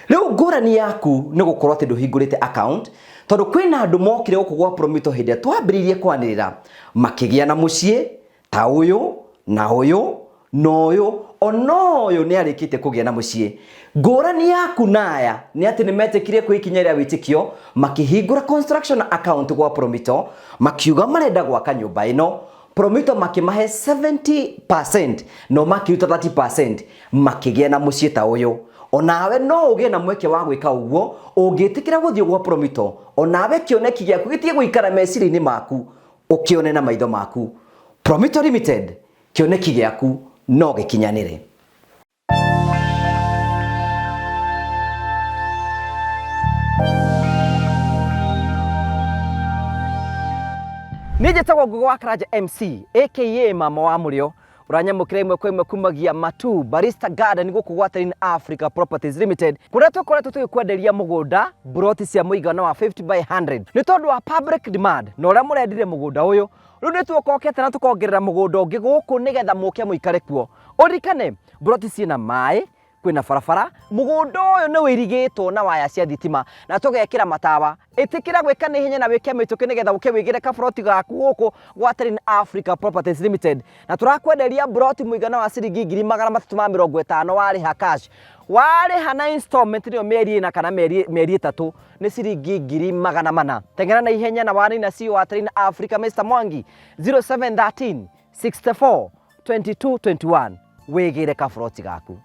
Rĩu ngũrani yaku nĩ gũkorwo atĩ ndũhingũrĩte account tondũ kwĩna andũ mokire gũkũ gwa Promito hĩndĩ ĩrĩa twambĩrĩirie kwanĩrĩra makĩgĩa na mũciĩ ta ũyũ na ũyũ na ũyũ ona ũyũ nĩ arĩkĩte kũgĩa na mũciĩ. Ngũrani yaku naya nĩ atĩ nĩ metĩkire kwĩkinya rĩa wĩtĩkio makĩhingũra construction account gwa Promito makiuga marenda gwaka nyũmba ĩno. Promito makimahe 70% no makiruta 30% makĩgĩa na mũciĩ ta ũyũ. Onawe no ũgĩe na mweke wa gwĩka ũguo ũngĩtĩkĩra gũthiĩ gwa Promito. Onawe kĩoneki gĩaku gĩtige gũikara meciria-inĩ maku ũkĩone na maitho maku. Promito Limited, kĩoneki gĩaku no gĩkinyanĩre. Nĩnjĩtagwo Ngugi wa Karanja MC aka mama wa mũrĩo ũranyamũkĩra imwe kwa imwe kumagia Matu Barista Garden gũkũ gwatarĩ Africa Properties Limited kũrĩa tũkoretwo tũgĩkwenderia mũgũnda broti cia mũigana wa 50/100 nĩ tondũ wa public demand na ũrĩa mũrendire mũgũnda ũyũ rĩu nĩ tuokokete na tũkongerera mũgũnda ũngĩ gũkũ nĩgetha mũke mũikare kuo. Ũrikane broti ciĩna maĩ kwĩna barabara mũgũnda ũyũ nĩ wĩirigĩtwo na waya cia thitima na tũgekĩra matawa. Ĩtĩkĩra gwĩka nĩ hinya na wĩke mĩtũkĩ nĩgetha ũke wĩgĩre kabroti gaku gũkũ gwatarĩ Africa Properties Limited na tũrakwenderia broti mũigana wa ciringi 350 warĩha cash. Warĩha na installment nĩyo mĩeri 4 kana mĩeri 3 nĩ ciringi 400. Teng'era na ihenya na wanĩna CEO watarĩ Africa Mr. Mwangi 0713 64 22 21 wĩgĩre kabroti gaku.